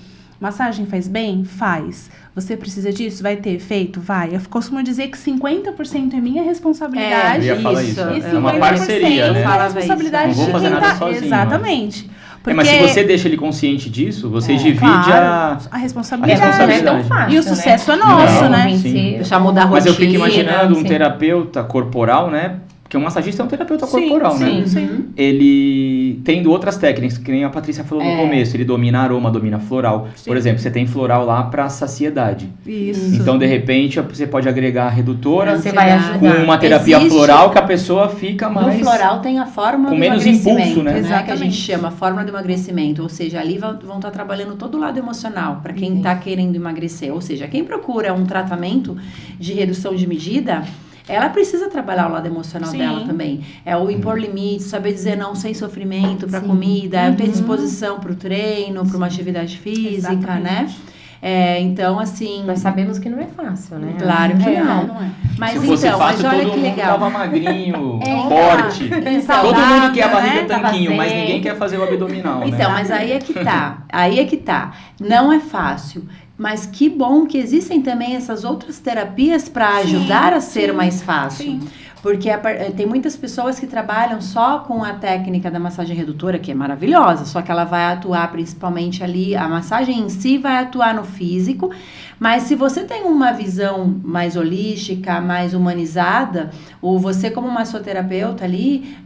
massagem faz bem? Faz. Você precisa disso? Vai ter efeito? Vai. Eu costumo dizer que 50% é minha responsabilidade. Eu ia falar Isso, isso. é E 50% É uma parceria, né? é a responsabilidade Não vou de fazer quem nada tá... sozinho, Exatamente. Mas se você deixa ele consciente disso, você divide Claro, a a responsabilidade. responsabilidade. Não é tão fácil, E o sucesso é nosso, Não, né? sim. Deixar mudar a rotina. Mas eu fico imaginando um sim. terapeuta corporal, né? Porque um massagista é um terapeuta corporal, né? Sim. Ele tendo outras técnicas, que nem a Patrícia falou no começo, ele domina aroma, domina floral. Sim. Por exemplo, você tem floral lá para saciedade. Isso. Então, de repente, você pode agregar a redutora Você vai ajudar. com uma terapia Existe- floral que a pessoa fica No mais... floral tem a fórmula com do menos emagrecimento, impulso, né? Que a gente Exatamente. chama fórmula do emagrecimento, ou seja, ali vão estar trabalhando todo o lado emocional para quem está querendo emagrecer, ou seja, quem procura um tratamento de redução de medida, ela precisa trabalhar o lado emocional Sim. dela também. É o impor limites, saber dizer não sem sofrimento para Sim. comida, ter disposição para o treino, para uma atividade física, né? Exatamente. Então, assim... Nós sabemos que não é fácil, né? Claro que não. Não é. Mas Se fosse então, fácil, mas olha todo que mundo legal. tava magrinho, É, forte. então, Todo mundo quer a barriga né? Tava tanquinho, mas zen. ninguém quer fazer o abdominal, né? Então, mas aí é que tá. Aí é que tá. Não é fácil. Mas que bom que existem também essas outras terapias para ajudar a ser mais fácil. Sim. Porque tem muitas pessoas que trabalham só com a técnica da massagem redutora, que é maravilhosa, só que ela vai atuar principalmente ali, a massagem em si vai atuar no físico, mas se você tem uma visão mais holística, mais humanizada, ou você como massoterapeuta ali,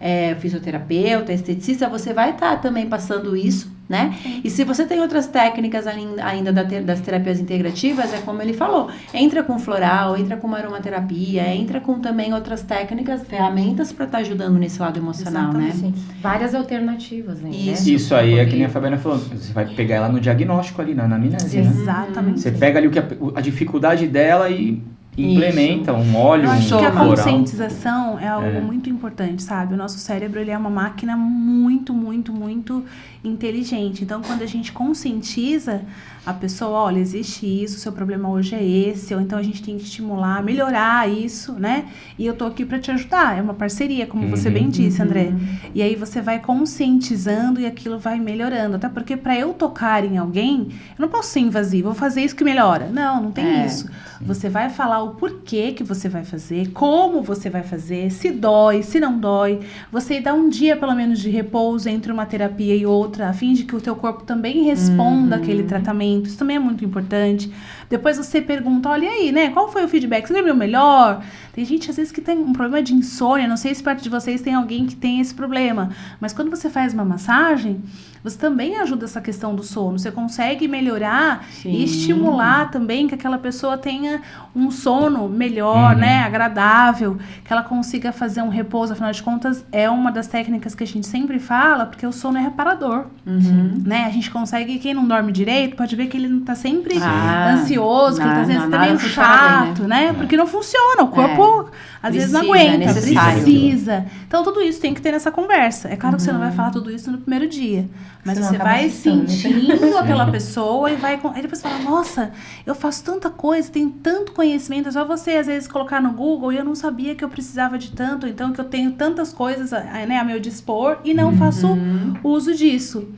fisioterapeuta, esteticista, você vai estar também passando isso né? E se você tem outras técnicas ainda das terapias integrativas, é como ele falou, entra com floral, entra com uma aromaterapia, entra com também outras técnicas, ferramentas para estar ajudando nesse lado emocional, né? Sim. Várias alternativas, né? Isso aí é que nem a Fabiana falou, você vai pegar ela no diagnóstico ali, na anamnese, né? Exatamente. Você pega ali a dificuldade dela e implementa um óleo, Eu acho um que a floral. conscientização é algo muito importante, sabe? O nosso cérebro, ele é uma máquina muito, muito, muito inteligente. Então, quando a gente conscientiza a pessoa, olha, existe isso, seu problema hoje é esse, ou então a gente tem que estimular, melhorar isso, né? E eu tô aqui para te ajudar. É uma parceria, como você bem disse, André. E aí você vai conscientizando e aquilo vai melhorando. Até porque para eu tocar em alguém, eu não posso ser invasiva, vou fazer isso que melhora. Não tem isso. Você vai falar o porquê que você vai fazer, como você vai fazer, se dói, se não dói. Você dá um dia, pelo menos, de repouso entre uma terapia e outra, a fim de que o teu corpo também responda aquele tratamento. Isso também é muito importante. Depois você pergunta, olha, e aí, né? Qual foi o feedback? Você dormiu melhor? Tem gente, às vezes, que tem um problema de insônia. Não sei se perto de vocês tem alguém que tem esse problema. Mas quando você faz uma massagem, você também ajuda essa questão do sono. Você consegue melhorar e estimular também que aquela pessoa tenha um sono melhor, né? Agradável. Que ela consiga fazer um repouso. Afinal de contas, é uma das técnicas que a gente sempre fala, porque o sono é reparador. Né? A gente consegue, quem não dorme direito, pode ver que ele não tá sempre ansioso, que ele tá sempre meio chato, né? Porque não funciona. O corpo, às vezes, não aguenta. Precisa. Então, tudo isso tem que ter nessa conversa. É claro que você não vai falar tudo isso no primeiro dia. Mas Senão você acaba vai assustando, sentindo aquela pessoa e vai... Aí depois você fala, nossa, eu faço tanta coisa, tenho tanto conhecimento. É só você, às vezes, colocar no Google e eu não sabia que eu precisava de tanto. Então, que eu tenho tantas coisas, né, a meu dispor e não faço uso disso.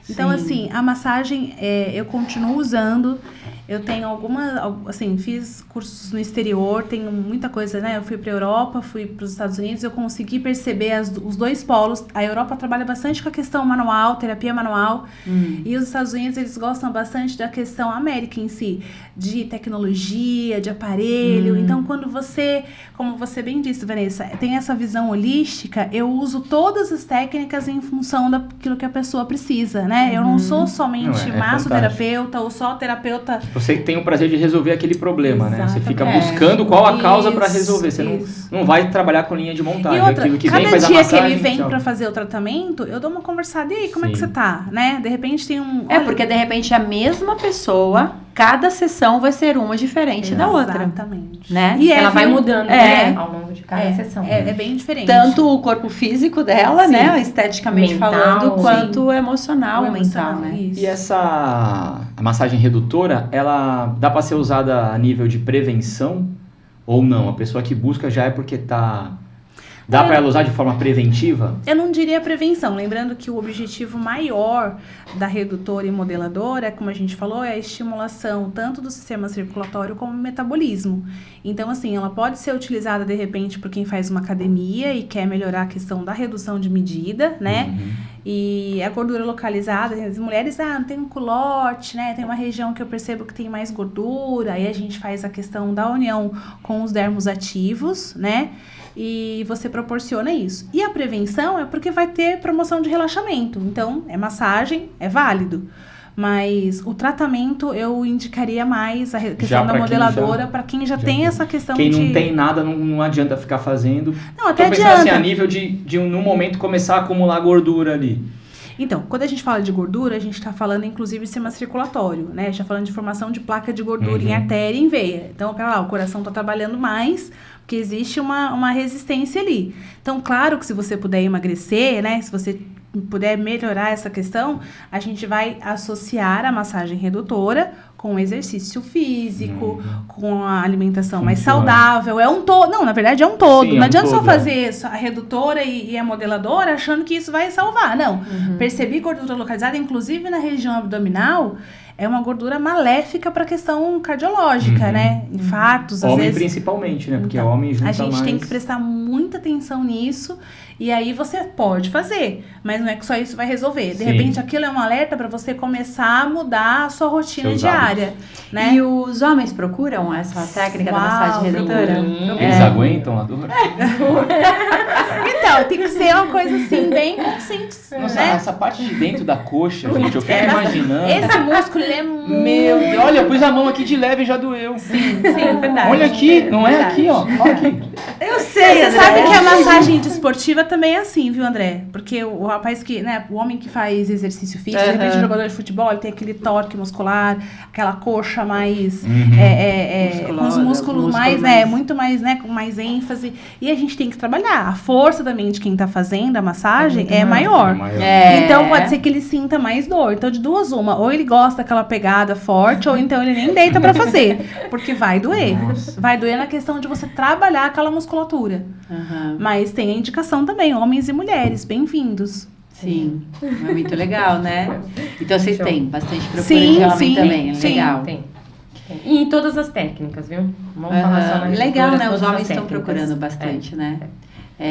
Então, assim, a massagem eu continuo usando. Eu tenho assim, fiz cursos no exterior, tenho muita coisa, né? Eu fui para a Europa, fui para os Estados Unidos, eu consegui perceber os dois polos. A Europa trabalha bastante com a questão manual, terapia manual, e os Estados Unidos, eles gostam bastante da questão América em si, de tecnologia, de aparelho. Então, quando você, como você bem disse, Vanessa, tem essa visão holística, eu uso todas as técnicas em função daquilo que a pessoa precisa, né? Eu não sou somente massoterapeuta ou só terapeuta. Você tem o prazer de resolver aquele problema, né? Você fica Exatamente. buscando qual a causa para resolver. Você Isso. não vai trabalhar com linha de montagem. E outra, Aquilo que cada vem, faz a dia massagem, que ele vem tchau. pra fazer o tratamento, eu dou uma conversada. E aí, como é que você tá? Né? De repente tem um... Porque de repente a mesma pessoa, cada sessão vai ser uma diferente da outra. Exatamente. Né? E Ela vai mudando, né? Ao longo de cada sessão. É bem diferente. Tanto o corpo físico dela, né? Esteticamente Mental, falando, quanto o O emocional, mental, né? isso. E a massagem redutora, ela dá para ser usada a nível de prevenção ou não? A pessoa que busca já é porque dá para ela usar de forma preventiva? Eu não diria prevenção, lembrando que o objetivo maior da redutora e modeladora, como a gente falou, é a estimulação tanto do sistema circulatório como do metabolismo. Então, assim, ela pode ser utilizada, de repente, por quem faz uma academia e quer melhorar a questão da redução de medida, né? E a gordura localizada, as mulheres, não tem um culote, né? Tem uma região que eu percebo que tem mais gordura, aí a gente faz a questão da união com os dermos ativos, né? E você proporciona isso. E a prevenção é porque vai ter promoção de relaxamento. Então, é massagem, é válido. Mas o tratamento eu indicaria mais a questão da modeladora para quem já tem essa questão Quem não tem nada, não adianta ficar fazendo. Não, até Tô pensando adianta. assim, a nível de no momento começar a acumular gordura ali. Então, quando a gente fala de gordura, a gente está falando inclusive de sistema circulatório, né? A gente está falando de formação de placa de gordura em artéria e em veia. Então, pera lá, o coração está trabalhando mais, porque existe uma resistência ali. Então, claro que se você puder emagrecer, né? Se você puder melhorar essa questão, a gente vai associar a massagem redutora com o exercício físico, com a alimentação mais saudável. É um todo. Não, na verdade é um todo. Sim, não adianta todo, só fazer a redutora e a modeladora achando que isso vai salvar. Não. Perceber gordura localizada, inclusive na região abdominal, é uma gordura maléfica para a questão cardiológica, né? Infartos, às Homem vezes. principalmente, né? Porque Então, homem junta a gente mais. tem que prestar muita atenção nisso. E aí você pode fazer, mas não é que só isso vai resolver. De Sim. repente, aquilo é um alerta para você começar a mudar a sua rotina Seus diária, né? E os homens procuram essa técnica da Uau, massagem redutora? procuram. Eles aguentam a dor? Então, tem que ser uma coisa assim, bem consciente, Nossa, né? essa parte de dentro da coxa, gente, eu fico imaginando. Esse músculo, ele é muito... Meu Deus, olha, eu pus a mão aqui de leve e já doeu. Sim, verdade. Olha aqui, não é aqui, ó. Olha aqui. Eu sei, Você André. sabe que a massagem desportiva também é assim, viu, André? Porque o rapaz que, né, o homem que faz exercício físico, de repente o jogador de futebol, ele tem aquele torque muscular, aquela coxa mais, com os Musculosa, músculos mais, muito mais, né, com mais ênfase. E a gente tem que trabalhar. A força também de quem tá fazendo a massagem é maior. Então pode ser que ele sinta mais dor. Então de duas uma, ou ele gosta daquela pegada forte, ou então ele nem deita pra fazer, porque vai doer. Nossa. Vai doer na questão de você trabalhar aquela musculatura. Aham. Mas tem a indicação também, homens e mulheres, bem-vindos. Sim, é muito legal, né? Então vocês têm bastante procura Sim, de homem sim, também, é sim. legal. Tem. E em todas as técnicas, viu? Vamos falar só na Legal, redutora, né? Os todas as homens estão técnicas. procurando bastante, né?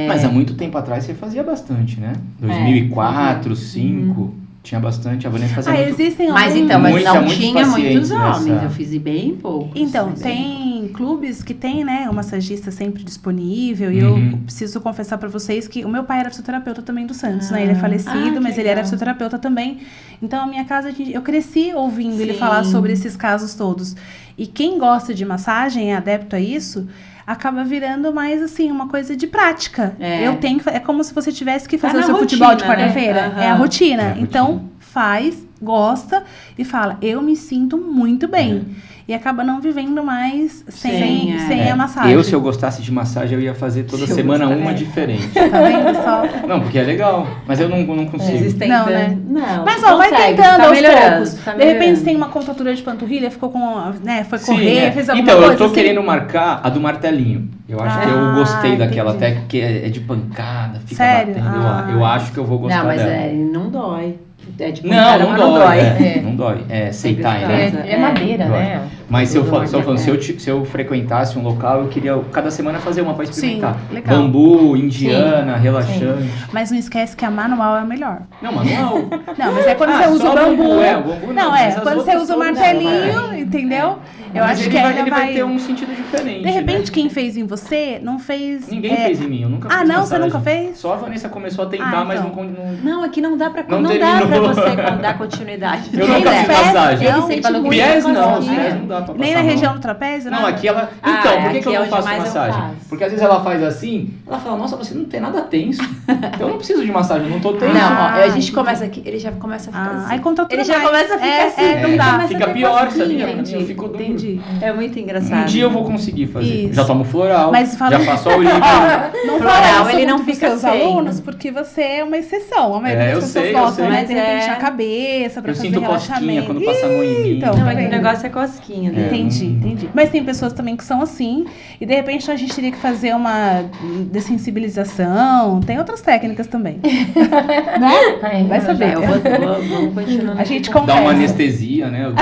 Mas há muito tempo atrás você fazia bastante, né? 2004, 2005, tinha bastante. A Vanessa fazia muito. Existem Mas alguns... então, mas Muita- não muitos tinha muitos pacientes homens, nessa- eu fiz bem pouco. Então, tem clubes que tem, né, o massagista sempre disponível. E eu preciso confessar pra vocês que o meu pai era fisioterapeuta também do Santos, né? Ele é falecido, que mas ele era legal. fisioterapeuta também. Então, a minha casa, eu cresci ouvindo ele Sim. falar sobre esses casos todos. E quem gosta de massagem, é adepto a isso, acaba virando mais, assim, uma coisa de prática. É como se você tivesse que fazer na o seu rotina, futebol de né? quarta-feira. Aham. É a rotina. É a rotina. Então, faz, gosta e fala, eu me sinto muito bem. E acaba não vivendo mais sem a massagem. Se eu gostasse de massagem, eu ia fazer toda Se eu semana gostasse. uma diferente. Tá vendo só? Não, porque é legal. Mas eu não consigo. Vocês têm Não, né? Não. Mas ó, vai consegue, tentando tá aos melhorando, poucos. tá De repente melhorando. você tem uma contratura de panturrilha, ficou com, né, foi Sim, correr, é. fez alguma Então, coisa. eu tô assim. querendo marcar a do martelinho. Eu acho que eu gostei daquela entendi. técnica que é de pancada, fica Sério? batendo. Ah. Eu acho que eu vou gostar Não, mas dela. não dói. É tipo, Não cara, mas dói. É. Não dói. É Seitai, Gostosa. né? É madeira, Dói. né? Mas se eu, Tudo se eu madeira. se eu frequentasse um local, eu queria cada semana fazer uma pra experimentar. Sim, legal. Bambu, indiana, relaxante. Mas não esquece que a manual é a melhor. Não, manual. Não, mas é quando você usa só o bambu. o bambu Não, mas as quando você outras usa o todas martelinho, não, entendeu? Eu Mas acho ele que vai, ainda ele vai ter um sentido diferente. De repente, né? quem fez em você não fez... Ninguém fez em mim, eu nunca fiz Ah, não? massagem. Você nunca fez? Só a Vanessa começou a tentar, Ah, mas então. Não, aqui não dá pra, Não não dá terminou. pra você dar continuidade. Eu Nem nunca nos fiz pés, massagem. não? Ele sente falou que muito Pés não, os cosquinha. pés não dá pra passar. Nem na não. região do trapézio, Não, né? aqui ela. Ah, Então, por aqui que eu é não onde faço mais eu massagem? faço. Porque às vezes ela faz assim, ela fala, nossa, você não tem nada tenso. Então eu não preciso de massagem, eu não tô tenso. Não, ó, Ah, a gente entendi. começa aqui, ele já começa a ficar Ah, assim. aí contratura Ele já mais. começa a ficar assim. não ele dá. começa a Fica ter pior, cosquinha, sabia? entendi. Eu fico duro. Entendi. É muito engraçado. Um dia eu vou conseguir fazer. Isso. Já tomo floral, Mas fala- já faço a olívio. Não Floral, fala isso ele não muito pros fica seus sem. alunos, porque você é uma exceção. A maioria É, das eu pessoas sei, eu gostam, sei. né? Mas De repente, é- a cabeça, pra Eu fazer sinto cosquinha relaxamento. quando passa a mão em mim. Então, Não, tá é que o vendo? negócio é cosquinha, né? Entendi. Mas tem pessoas também que são assim, e de repente a gente teria que fazer uma dessensibilização. Tem outras técnicas também. Né? Ai, Vai saber. Vamos continuando. A gente Dá uma conversa. anestesia, né?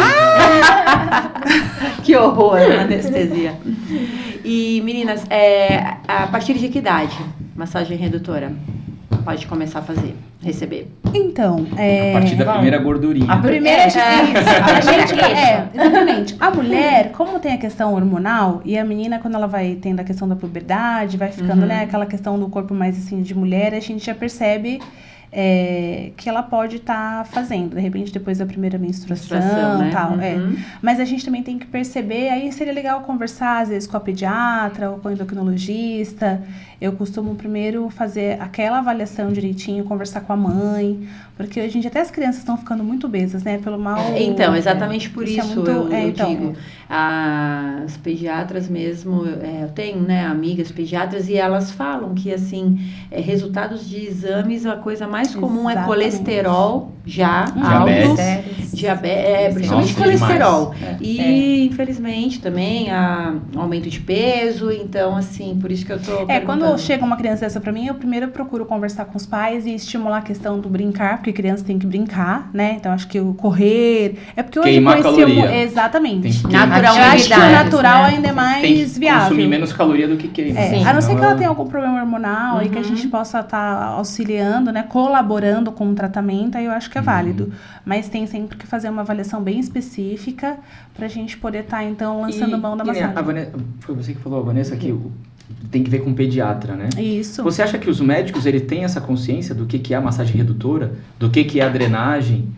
Que horror, anestesia. E, meninas, a partir de que idade massagem redutora pode começar a fazer, receber? Então, A partir da primeira gordurinha. a primeira isso, a gente exatamente. A mulher, como tem a questão hormonal, e a menina, quando ela vai tendo a questão da puberdade, vai ficando, né, aquela questão do corpo mais assim de mulher, a gente já percebe que ela pode estar fazendo, de repente depois da primeira menstruação, né? tal, Uhum. Mas a gente também tem que perceber, aí seria legal conversar às vezes com a pediatra ou com o endocrinologista. Eu costumo primeiro fazer aquela avaliação direitinho, conversar com a mãe, porque hoje em dia até as crianças estão ficando muito obesas, né, pelo mal. Então, exatamente por isso, é muito- eu então, digo. As pediatras mesmo, eu tenho, né, amigas pediatras e elas falam que, assim, resultados de exames, a coisa mais comum é Exatamente. colesterol já alto. Diabetes. diabetes, principalmente Nossa, colesterol. demais. E, infelizmente, também aumento de peso. Então, assim, por isso que eu tô Quando chega uma criança dessa pra mim, eu primeiro procuro conversar com os pais e estimular a questão do brincar, porque criança tem que brincar, né? Então, acho que o correr... É porque hoje Queimar caloria. Exatamente. Natural, eu acho que o natural né? ainda é mais Tem que viável. consumir menos caloria do que queimar. Sim. A não ser que Senão ela tenha algum problema hormonal aí que a gente possa estar auxiliando, né? Colaborando com o tratamento, aí eu acho que é válido. Mas tem sempre que fazer uma avaliação bem específica pra gente poder estar, então, lançando mão da massagem. A Vanessa, foi você que falou, Vanessa, que tem que ver com o pediatra, né? Isso. Você acha que os médicos têm essa consciência do que é a massagem redutora, do que é a drenagem,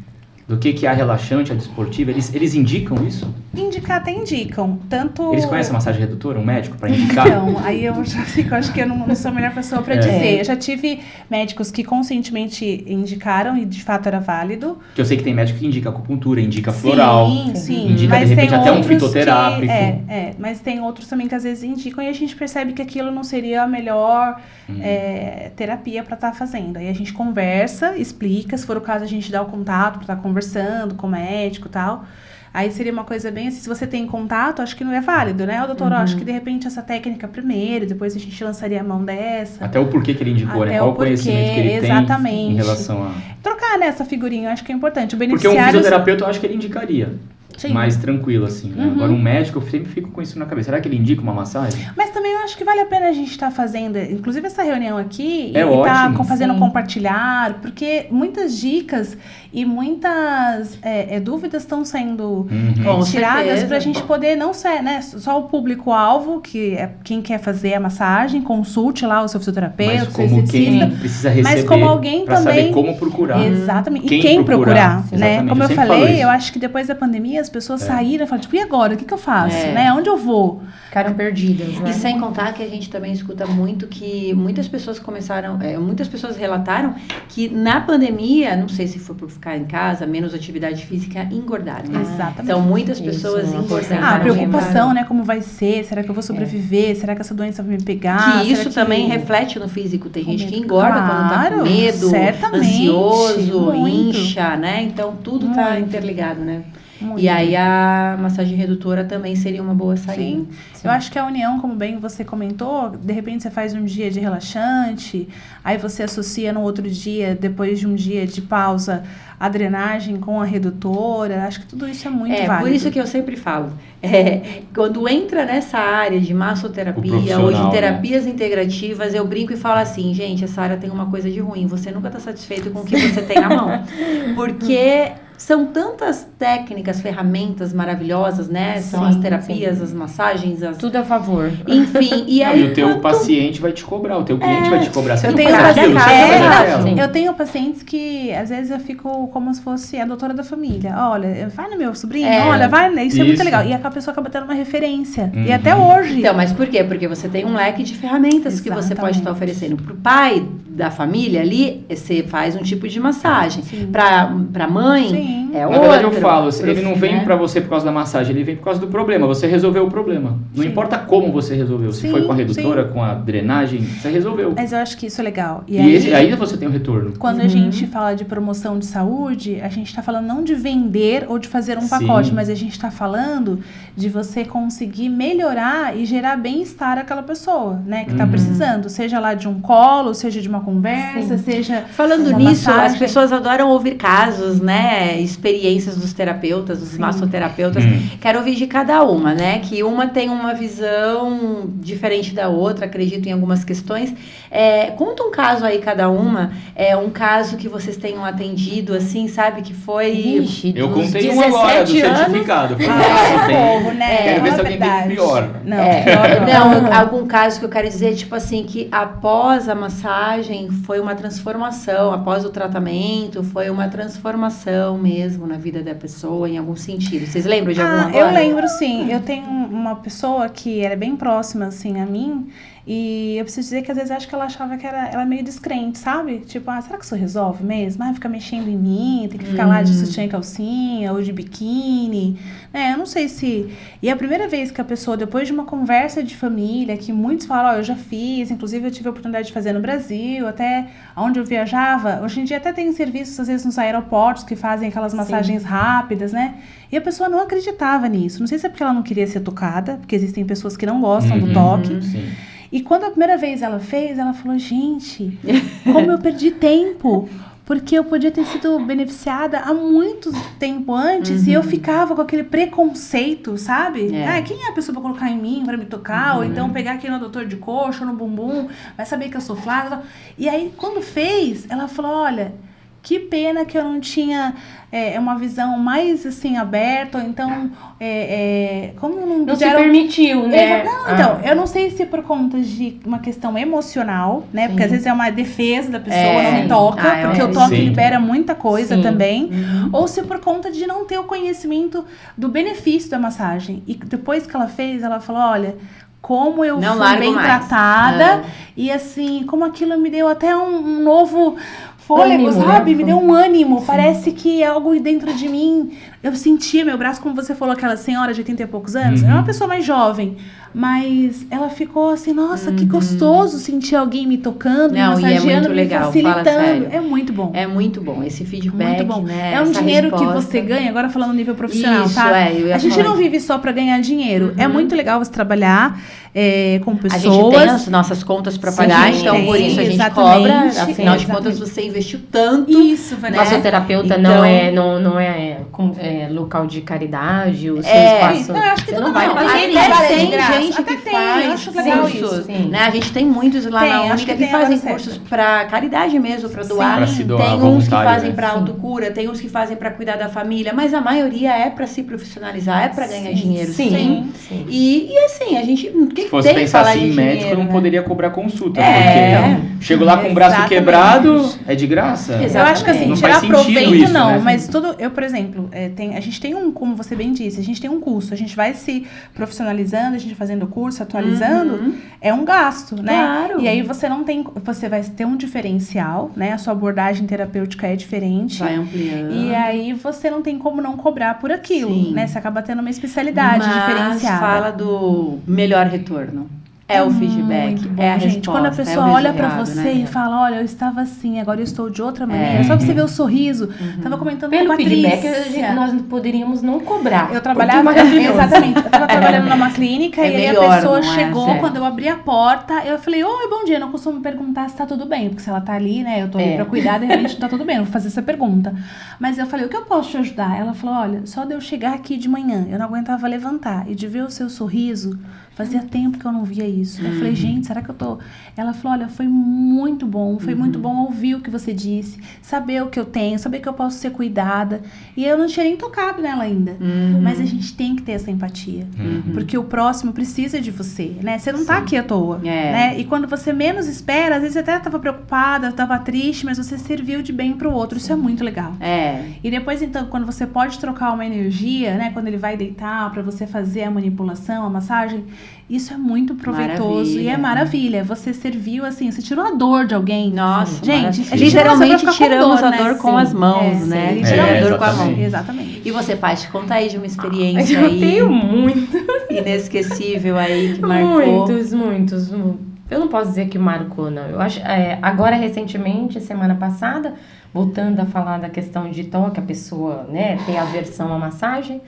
do que é a relaxante, a desportiva? Eles indicam isso? Indicar até indicam. Tanto... Eles conhecem a massagem redutora, um médico, para indicar? Então, aí eu já fico, acho que eu não sou a melhor pessoa para dizer. Eu já tive médicos que conscientemente indicaram e de fato era válido. Que eu sei que tem médico que indica acupuntura, indica floral, Sim. indica Mas de repente tem até um outros fitoterápico. Mas tem outros também que às vezes indicam e a gente percebe que aquilo não seria a melhor terapia para estar fazendo. Aí a gente conversa, explica, se for o caso a gente dá o contato para estar conversando com o médico e tal. Aí seria uma coisa bem assim, se você tem contato, acho que não é válido, né? O doutor, acho que de repente essa técnica primeiro, depois a gente lançaria a mão dessa. Até o porquê que ele indicou, né? Até Qual o o conhecimento que ele exatamente. tem em relação a... Trocar, né, essa figurinha, eu acho que é importante. O Porque um beneficiário... fisioterapeuta eu acho que ele indicaria. Sim. Mais tranquilo, assim, né? Agora um médico, eu sempre fico com isso na cabeça. Será que ele indica uma massagem? Mas também eu acho que vale a pena a gente estar fazendo, inclusive essa reunião aqui, É ótimo, fazendo sim. compartilhar, porque muitas dicas e muitas dúvidas estão sendo Com tiradas certeza. para a gente poder não ser, né, só o público-alvo, que é quem quer fazer a massagem, consulte lá o seu fisioterapeuta, Mas o seu como esteticista. quem precisa receber, Mas como alguém pra também... saber como procurar. Exatamente. Quem E quem procurar, procurar, né? exatamente. Como Eu eu sempre falo falei, isso. eu acho que depois da pandemia as pessoas saíram e falaram, tipo, e agora? O que eu faço? Né? Onde eu vou? Ficaram perdidas, né? E sem contar que a gente também escuta muito que muitas pessoas muitas pessoas relataram que na pandemia, não sei se foi por ficar em casa, menos atividade física, engordaram. Né? Exatamente. Então muitas Isso, pessoas uma engordaram. A preocupação, engordaram. né? Como vai ser? Será que eu vou sobreviver? Será que essa doença vai me pegar? Que isso Será que... também reflete no físico. Tem gente que engorda quando tá Claro, com medo, certamente, ansioso, muito. incha, né? Então tudo tá Muito. interligado, né? Muito. E aí a massagem redutora também seria uma boa saída. Sim. Eu acho que a união, como bem você comentou, de repente você faz um dia de relaxante, aí você associa no outro dia, depois de um dia de pausa, a drenagem com a redutora. Acho que tudo isso é muito válido. Por isso que eu sempre falo, quando entra nessa área de O massoterapia ou profissional, de terapias integrativas, eu brinco e falo assim, gente, essa área tem uma coisa de ruim, você nunca está satisfeito com o que você tem na mão. Porque são tantas técnicas, ferramentas maravilhosas, né? São Sim, as terapias, sim. as massagens, Tudo a favor. enfim. E Não, aí e o teu quanto- paciente vai te cobrar, o teu cliente vai te cobrar. Você Eu não tenho, faz aquilo, você vai fazer pacientes- aquela. eu tenho pacientes que, às vezes, eu fico como se fosse a doutora da família. Olha, vai no meu sobrinho, olha, vai, isso é muito Isso. legal. E a pessoa acaba tendo uma referência. Uhum. E até hoje. Então, mas por quê? Porque você tem um leque de ferramentas que você pode Exatamente. estar oferecendo. Pro pai da família ali, você faz um tipo de massagem. Sim. Pra mãe, Sim. é Na outra. verdade, eu falo, ele não vem né? pra você por causa da massagem, ele vem por causa do problema. Você resolveu o problema. Não Sim. importa como você resolveu. Se Sim, foi com a redutora, com a drenagem, você resolveu. Mas eu acho que isso é legal. E aí você tem o retorno. Quando a gente fala de promoção de saúde, a gente está falando não de vender ou de fazer um Sim. pacote, mas a gente está falando de você conseguir melhorar e gerar bem-estar àquela pessoa, né, que está precisando, seja lá de um colo, seja de uma conversa, seja Falando uma nisso, massagem. as pessoas adoram ouvir casos, né? Experiências dos terapeutas, dos massoterapeutas. Quero ouvir de cada uma, né? Que uma tem uma visão diferente da outra, acredito em algumas questões. Conta um caso aí, cada uma. Um caso que vocês tenham atendido, assim, sabe? Que foi... Ixi, Eu dos contei um agora do 17 anos. certificado. né? Quero ver É se alguém tem verdade. pior. Não, Não, algum caso que eu quero dizer, tipo assim, que após a massagem foi uma transformação, após o tratamento foi uma transformação mesmo na vida da pessoa, em algum sentido. Vocês lembram de algum agora? Eu lembro, sim. Eu tenho uma pessoa que era bem próxima, assim, a mim, E eu preciso dizer que às vezes eu acho que ela achava que ela meio descrente, sabe? Tipo, será que isso resolve mesmo? Fica mexendo em mim, tem que ficar lá de sutiã e calcinha, ou de biquíni. Eu não sei se... E a primeira vez que a pessoa, depois de uma conversa de família, que muitos falam, eu já fiz, inclusive eu tive a oportunidade de fazer no Brasil, até onde eu viajava, hoje em dia até tem serviços, às vezes, nos aeroportos, que fazem aquelas massagens rápidas, né? E a pessoa não acreditava nisso. Não sei se é porque ela não queria ser tocada, porque existem pessoas que não gostam do toque. Sim. E quando a primeira vez ela fez, ela falou, gente, como eu perdi tempo, porque eu podia ter sido beneficiada há muito tempo antes e eu ficava com aquele preconceito, sabe? Quem é a pessoa pra colocar em mim, pra me tocar? Ou então pegar aqui no adutor de coxa ou no bumbum, vai saber que eu sou flácida. E aí, quando fez, ela falou, olha... Que pena que eu não tinha uma visão mais, assim, aberta, ou então, como não se permitiu, né? Então, eu não sei se por conta de uma questão emocional, né? Porque às vezes é uma defesa da pessoa, não me toca, porque o toque libera muita coisa também. Ou se por conta de não ter o conhecimento do benefício da massagem. E depois que ela fez, ela falou, olha... Como eu fui bem tratada e assim, como aquilo me deu até um novo fôlego, ânimo, sabe? Né? Me deu um ânimo. Sim. Parece que algo dentro de mim. Eu sentia meu braço, como você falou, aquela senhora de 80 e poucos anos. É uma pessoa mais jovem. Mas ela ficou assim, nossa, que gostoso sentir alguém me tocando, me massageando, é muito legal, me facilitando. Fala sério. É muito bom. É muito bom. Esse feedback, muito bom. Né? É um dinheiro resposta. que você ganha, agora falando no nível profissional, Isso, tá? A gente não vive só pra ganhar dinheiro. É muito legal você trabalhar com pessoas. A gente tem as nossas contas pra pagar, então por isso a gente cobra. Afinal de contas, você investiu tanto. Isso, né? Massoterapeuta então, não é local de caridade, o seu espaço. Eu acho que não vai tem gente que faz. Eu acho legal isso. Né? A gente tem muitos lá na Única que fazem cursos para caridade mesmo, para doar. Pra se doar, tem uns que fazem né? para autocura, tem uns que fazem para cuidar da família, mas a maioria é para se profissionalizar, é para ganhar dinheiro. Sim. E assim, a gente se fosse tem pensar assim, de médico dinheiro, não né? poderia cobrar consulta, porque chego lá com o braço quebrado, é de graça. Eu acho que assim, não tirar proveito isso, não, né? mas eu, por exemplo, a gente tem como você bem disse, a gente tem um curso, a gente vai se profissionalizando, a gente fazendo curso, atualizando, é um gasto, né? Claro. E aí você vai ter um diferencial, né? A sua abordagem terapêutica é diferente. Vai ampliando. E aí você não tem como não cobrar por aquilo, né? Você acaba tendo uma especialidade diferenciada. Fala do melhor retorno. É o feedback, bom, é a gente. resposta, Quando a pessoa olha pra você né? e fala, olha, eu estava assim, agora eu estou de outra maneira. Só você ver o sorriso. Tava comentando com a Patrícia. Feedback, nós poderíamos não cobrar. Eu trabalhava, exatamente, eu tava trabalhando numa clínica e aí a pessoa chegou, quando eu abri a porta, eu falei, oi, bom dia, eu não costumo perguntar se tá tudo bem, porque se ela tá ali, né, eu tô ali pra cuidar, de repente tá tudo bem, eu vou fazer essa pergunta. Mas eu falei, o que eu posso te ajudar? Ela falou, olha, só de eu chegar aqui de manhã, eu não aguentava levantar, e de ver o seu sorriso, fazia tempo que eu não via isso. Eu falei, gente, será que eu tô... Ela falou, olha, foi muito bom ouvir o que você disse, saber o que eu tenho, saber que eu posso ser cuidada. E eu não tinha nem tocado nela ainda. Mas a gente tem que ter essa empatia. Porque o próximo precisa de você, né? Você não tá aqui à toa, né? E quando você menos espera, às vezes você até tava preocupada, tava triste, mas você serviu de bem pro outro. Isso é muito legal. E depois, então, quando você pode trocar uma energia, né? Quando ele vai deitar pra você fazer a manipulação, a massagem, isso é muito proveitoso e é maravilha. Você serviu assim, você tirou a dor de alguém. Nossa, gente, literalmente tiramos a dor com as mãos, né? Literalmente. A dor com a mão. Exatamente. E você, Paty, conta aí de uma experiência eu tenho muito inesquecível aí que marcou. Muitos. Eu não posso dizer que marcou, não. Eu acho, agora, recentemente, semana passada, voltando a falar da questão de toque, a pessoa, né, tem aversão à massagem.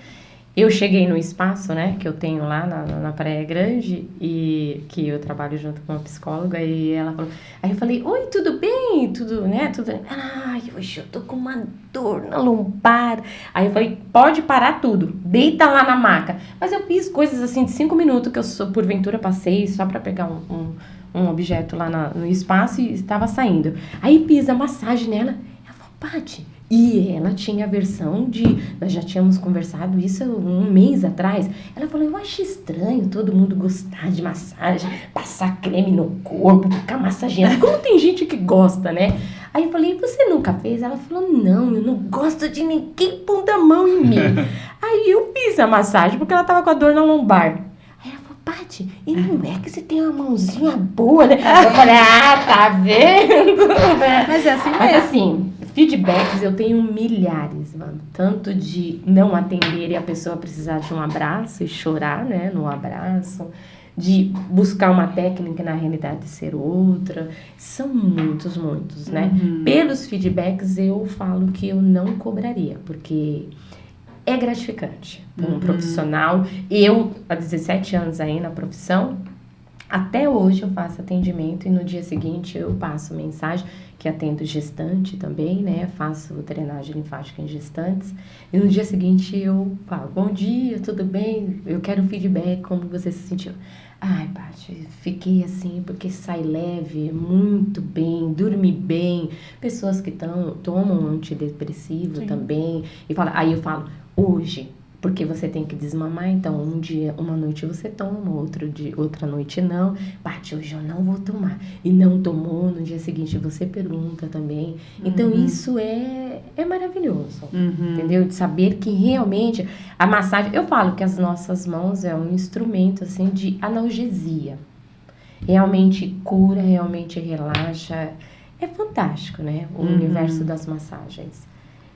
Eu cheguei no espaço, né, que eu tenho lá na Praia Grande, e que eu trabalho junto com uma psicóloga, e ela falou... Aí eu falei, oi, tudo bem? Tudo, né? Tudo... Ai, hoje eu tô com uma dor na lombar. Aí eu falei, pode parar tudo, deita lá na maca. Mas eu fiz coisas assim de 5 minutos, que eu porventura passei só pra pegar um objeto lá no espaço e estava saindo. Aí fiz a massagem nela, ela falou, Paty... E ela tinha a versão nós já tínhamos conversado isso 1 mês atrás. Ela falou, eu acho estranho todo mundo gostar de massagem, passar creme no corpo, ficar massageando. Como tem gente que gosta, né? Aí eu falei, você nunca fez? Ela falou, não, eu não gosto de ninguém pondo a mão em mim. Aí eu fiz a massagem, porque ela tava com a dor na lombar. Aí ela falou, Paty, Paty, e não é que você tem uma mãozinha boa, né? Eu falei, tá vendo? Mas é assim Mas mesmo. assim, feedbacks eu tenho milhares, mano. Tanto de não atender e a pessoa precisar de um abraço e chorar, né, no abraço. De buscar uma técnica e na realidade ser outra. São muitos, né? Pelos feedbacks eu falo que eu não cobraria, porque é gratificante para um profissional. Eu, há 17 anos aí na profissão, até hoje eu faço atendimento e no dia seguinte eu passo mensagem, que atendo gestante também, né? Faço drenagem linfática em gestantes. E no dia seguinte eu falo, bom dia, tudo bem? Eu quero feedback, como você se sentiu? Ai, Paty, fiquei assim porque sai leve, muito bem, dormi bem. Pessoas que tomam antidepressivo também. Aí eu falo, hoje, porque você tem que desmamar, então um dia, uma noite você toma, outra noite não. Paty, hoje eu não vou tomar. E não tomou, no dia seguinte você pergunta também. Então isso é maravilhoso, entendeu? De saber que realmente a massagem... Eu falo que as nossas mãos é um instrumento, assim, de analgesia. Realmente cura, realmente relaxa. É fantástico, né? O universo das massagens.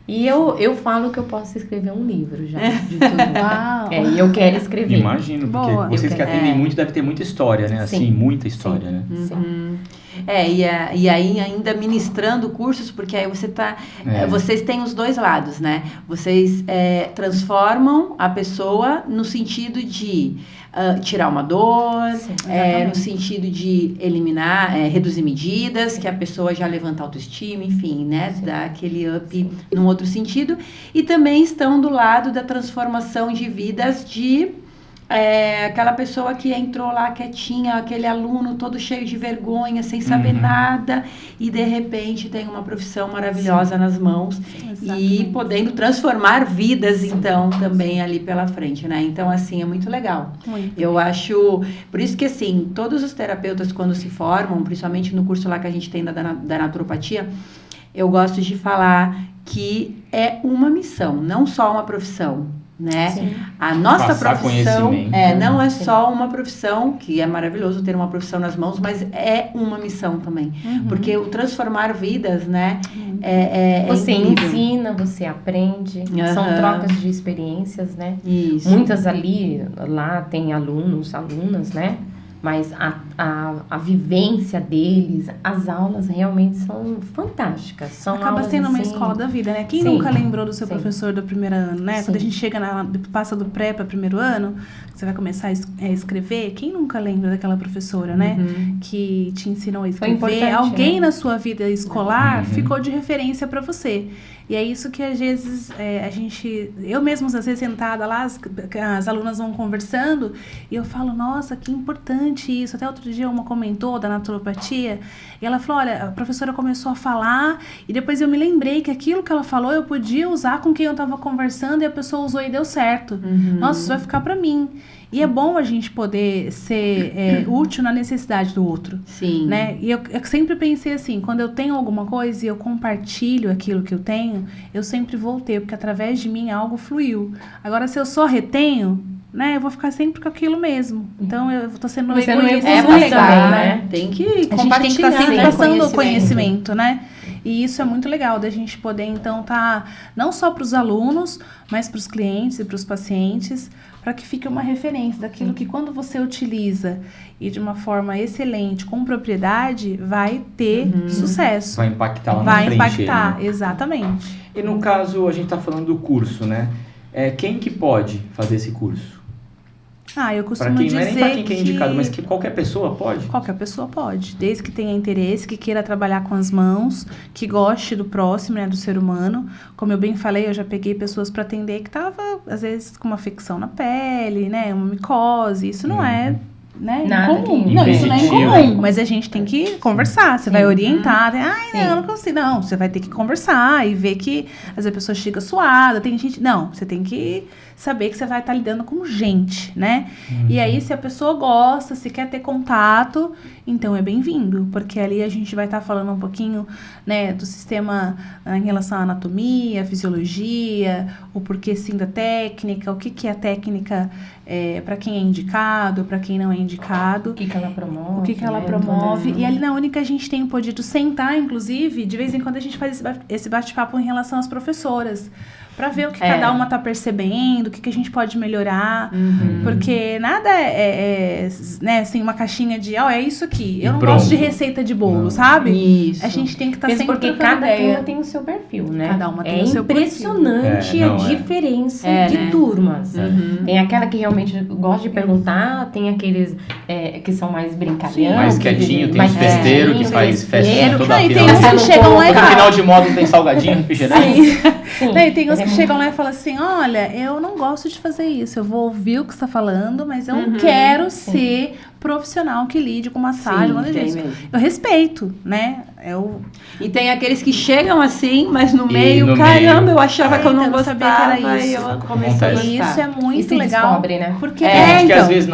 E eu falo que eu posso escrever um livro já, de tudo. Uau. E eu quero escrever. Imagino, porque Boa. vocês que atendem muito, deve ter muita história, né? Assim, Sim. muita história, né? Sim. E aí ainda ministrando cursos, porque aí vocês têm os dois lados, né? Vocês transformam a pessoa no sentido de tirar uma dor, no sentido de eliminar, reduzir medidas, que a pessoa já levanta a autoestima, enfim, né? Dá aquele up num outro sentido. E também estão do lado da transformação de vidas de... aquela pessoa que entrou lá quietinha, aquele aluno todo cheio de vergonha, sem saber nada, e de repente tem uma profissão maravilhosa nas mãos e podendo transformar vidas, então, também ali pela frente, né? Então, assim, é muito legal. Muito. Eu acho... Por isso que, assim, todos os terapeutas, quando se formam, principalmente no curso lá que a gente tem da naturopatia, eu gosto de falar que é uma missão, não só uma profissão. Né? Sim. A nossa Passar profissão conhecimento. não é só uma profissão, que é maravilhoso ter uma profissão nas mãos, mas é uma missão também. Porque o transformar vidas, né? Você incrível. ensina, você aprende, são trocas de experiências, né? Isso. Muitas lá tem alunos, alunas, né? Mas a vivência deles, as aulas realmente são fantásticas. Acaba aulas, sendo uma assim, escola da vida, né? Quem Sim. nunca lembrou do seu Sim. professor do primeiro ano, né? Sim. Quando a gente chega passa do pré para primeiro ano, você vai começar a escrever, quem nunca lembra daquela professora, né? Que te ensinou a escrever. importante, Alguém né? na sua vida escolar ficou de referência para você. E é isso que às vezes eu mesmo às vezes sentada lá, as alunas vão conversando e eu falo, nossa, que importante isso. Até outro dia uma comentou da naturopatia e ela falou, olha, a professora começou a falar e depois eu me lembrei que aquilo que ela falou eu podia usar com quem eu estava conversando e a pessoa usou e deu certo. Nossa, isso vai ficar para mim. E é bom a gente poder ser útil na necessidade do outro. Sim. Né? E eu sempre pensei assim, quando eu tenho alguma coisa e eu compartilho aquilo que eu tenho, eu sempre vou ter, porque através de mim algo fluiu. Agora, se eu só retenho, né, eu vou ficar sempre com aquilo mesmo. Então, eu tô sendo Você não egoísta. evolui legal, também, né? Tem que A gente tem que compartilhar, estar sempre né, passando o conhecimento, né? E isso é muito legal, da gente poder, então, não só para os alunos, mas para os clientes e para os pacientes, para que fique uma referência daquilo que quando você utiliza e de uma forma excelente, com propriedade, vai ter sucesso. Vai impactar lá na Vai frente. impactar, Né? Exatamente. E no caso, a gente está falando do curso, né? Quem que pode fazer esse curso? Eu Para costumo quem dizer não é nem para quem é indicado, mas que qualquer pessoa pode? Qualquer pessoa pode, desde que tenha interesse, que queira trabalhar com as mãos, que goste do próximo, né, do ser humano. Como eu bem falei, eu já peguei pessoas para atender que tava às vezes com uma afecção na pele, né, uma micose. Isso não é, né, Nada incomum. que- Não, isso não é impeditivo. incomum, mas a gente tem que conversar. Você vai orientar, Sim. não consigo. Não, você vai ter que conversar e ver que às vezes a pessoa chega suada, tem gente... Não, você tem que saber que você vai estar lidando com gente, né? E aí, se a pessoa gosta, se quer ter contato, então é bem-vindo, porque ali a gente vai estar falando um pouquinho, né, do sistema em relação à anatomia, fisiologia, o porquê sim da técnica, o que é a técnica para quem é indicado, para quem não é indicado. O que ela promove. O que ela promove. E ali na Única a gente tem podido sentar, inclusive, de vez em quando a gente faz esse bate-papo em relação às professoras. Pra ver o que cada uma tá percebendo, o que a gente pode melhorar. Porque nada né, assim, uma caixinha de, é isso aqui. Eu não gosto de receita de bolo, sabe? Isso. A gente tem que estar sempre porque cada turma tem o seu perfil, né? Cada uma tem o seu perfil. É impressionante a diferença de turmas. Tem aquela que realmente gosta de perguntar, tem aqueles que são mais brincalhão. Mais quietinho, tem os festeiros que faz festinha toda a e tem uns que chegam lá e no final de módulo tem salgadinho, refrigerante. Sim. E tem uns que chegam lá e falam assim, olha, eu não gosto de fazer isso, eu vou ouvir o que você está falando, mas eu não quero ser profissional que lide com massagem, eu respeito, né? E tem aqueles que chegam assim, mas no meio, caramba, eu achava que eu não gostava, que era isso. Eu comecei a gostar. Isso é muito legal. Descobre, né? Porque gente que às vezes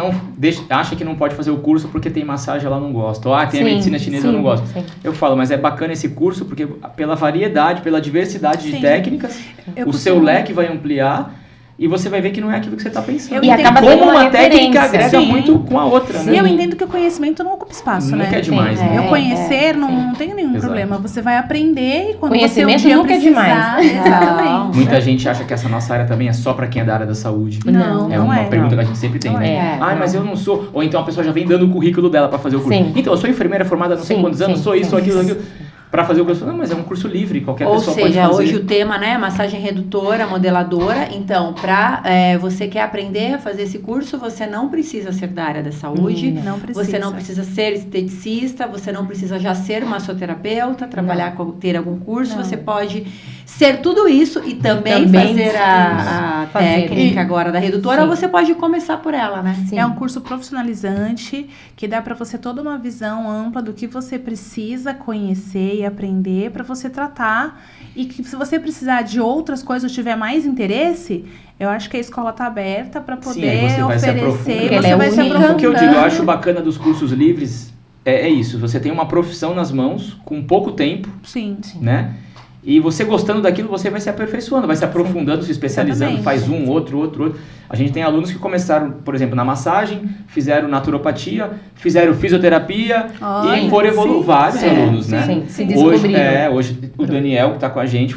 acha que não pode fazer o curso porque tem massagem, ela não gosta. Ou tem a medicina chinesa, eu não gosto. Eu falo, mas é bacana esse curso porque pela variedade, pela diversidade de técnicas, seu leque vai ampliar. E você vai ver que não é aquilo que você está pensando. E acaba como uma uma técnica agrega muito com a outra, né? E eu entendo que o conhecimento não ocupa espaço, nunca é demais, né? Eu conhecer não tem nenhum problema. Você vai aprender e quando conhecimento você nunca precisar, é demais. Exatamente. Muita gente acha que essa nossa área também é só para quem é da área da saúde. Não, é uma pergunta que a gente sempre tem, né? Mas eu não sou. Ou então a pessoa já vem dando o currículo dela para fazer o curso. Então, eu sou enfermeira formada há não sei quantos anos, sou isso, aquilo. Para fazer o curso, não, mas é um curso livre, qualquer pessoa pode fazer. Ou seja, hoje o tema, né, massagem redutora, modeladora. Então, você quer aprender a fazer esse curso, você não precisa ser da área da saúde. Não precisa. Você não precisa ser esteticista, você não precisa já ser massoterapeuta, ter algum curso. Você pode ser tudo isso e também fazer a técnica agora da redutora, ou você pode começar por ela, né? Sim. É um curso profissionalizante que dá para você toda uma visão ampla do que você precisa conhecer e aprender para você tratar, e que se você precisar de outras coisas ou tiver mais interesse, eu acho que a escola está aberta para poder oferecer. Você vai se aprofundando. O que eu digo, eu acho bacana dos cursos livres é isso, você tem uma profissão nas mãos com pouco tempo, né? E você gostando daquilo, você vai se aperfeiçoando, vai se aprofundando, se especializando, faz outro. A gente tem alunos que começaram, por exemplo, na massagem, fizeram naturopatia, fizeram fisioterapia e foram evoluindo vários alunos, né? Se descobriram. Hoje o Daniel, que está com a gente,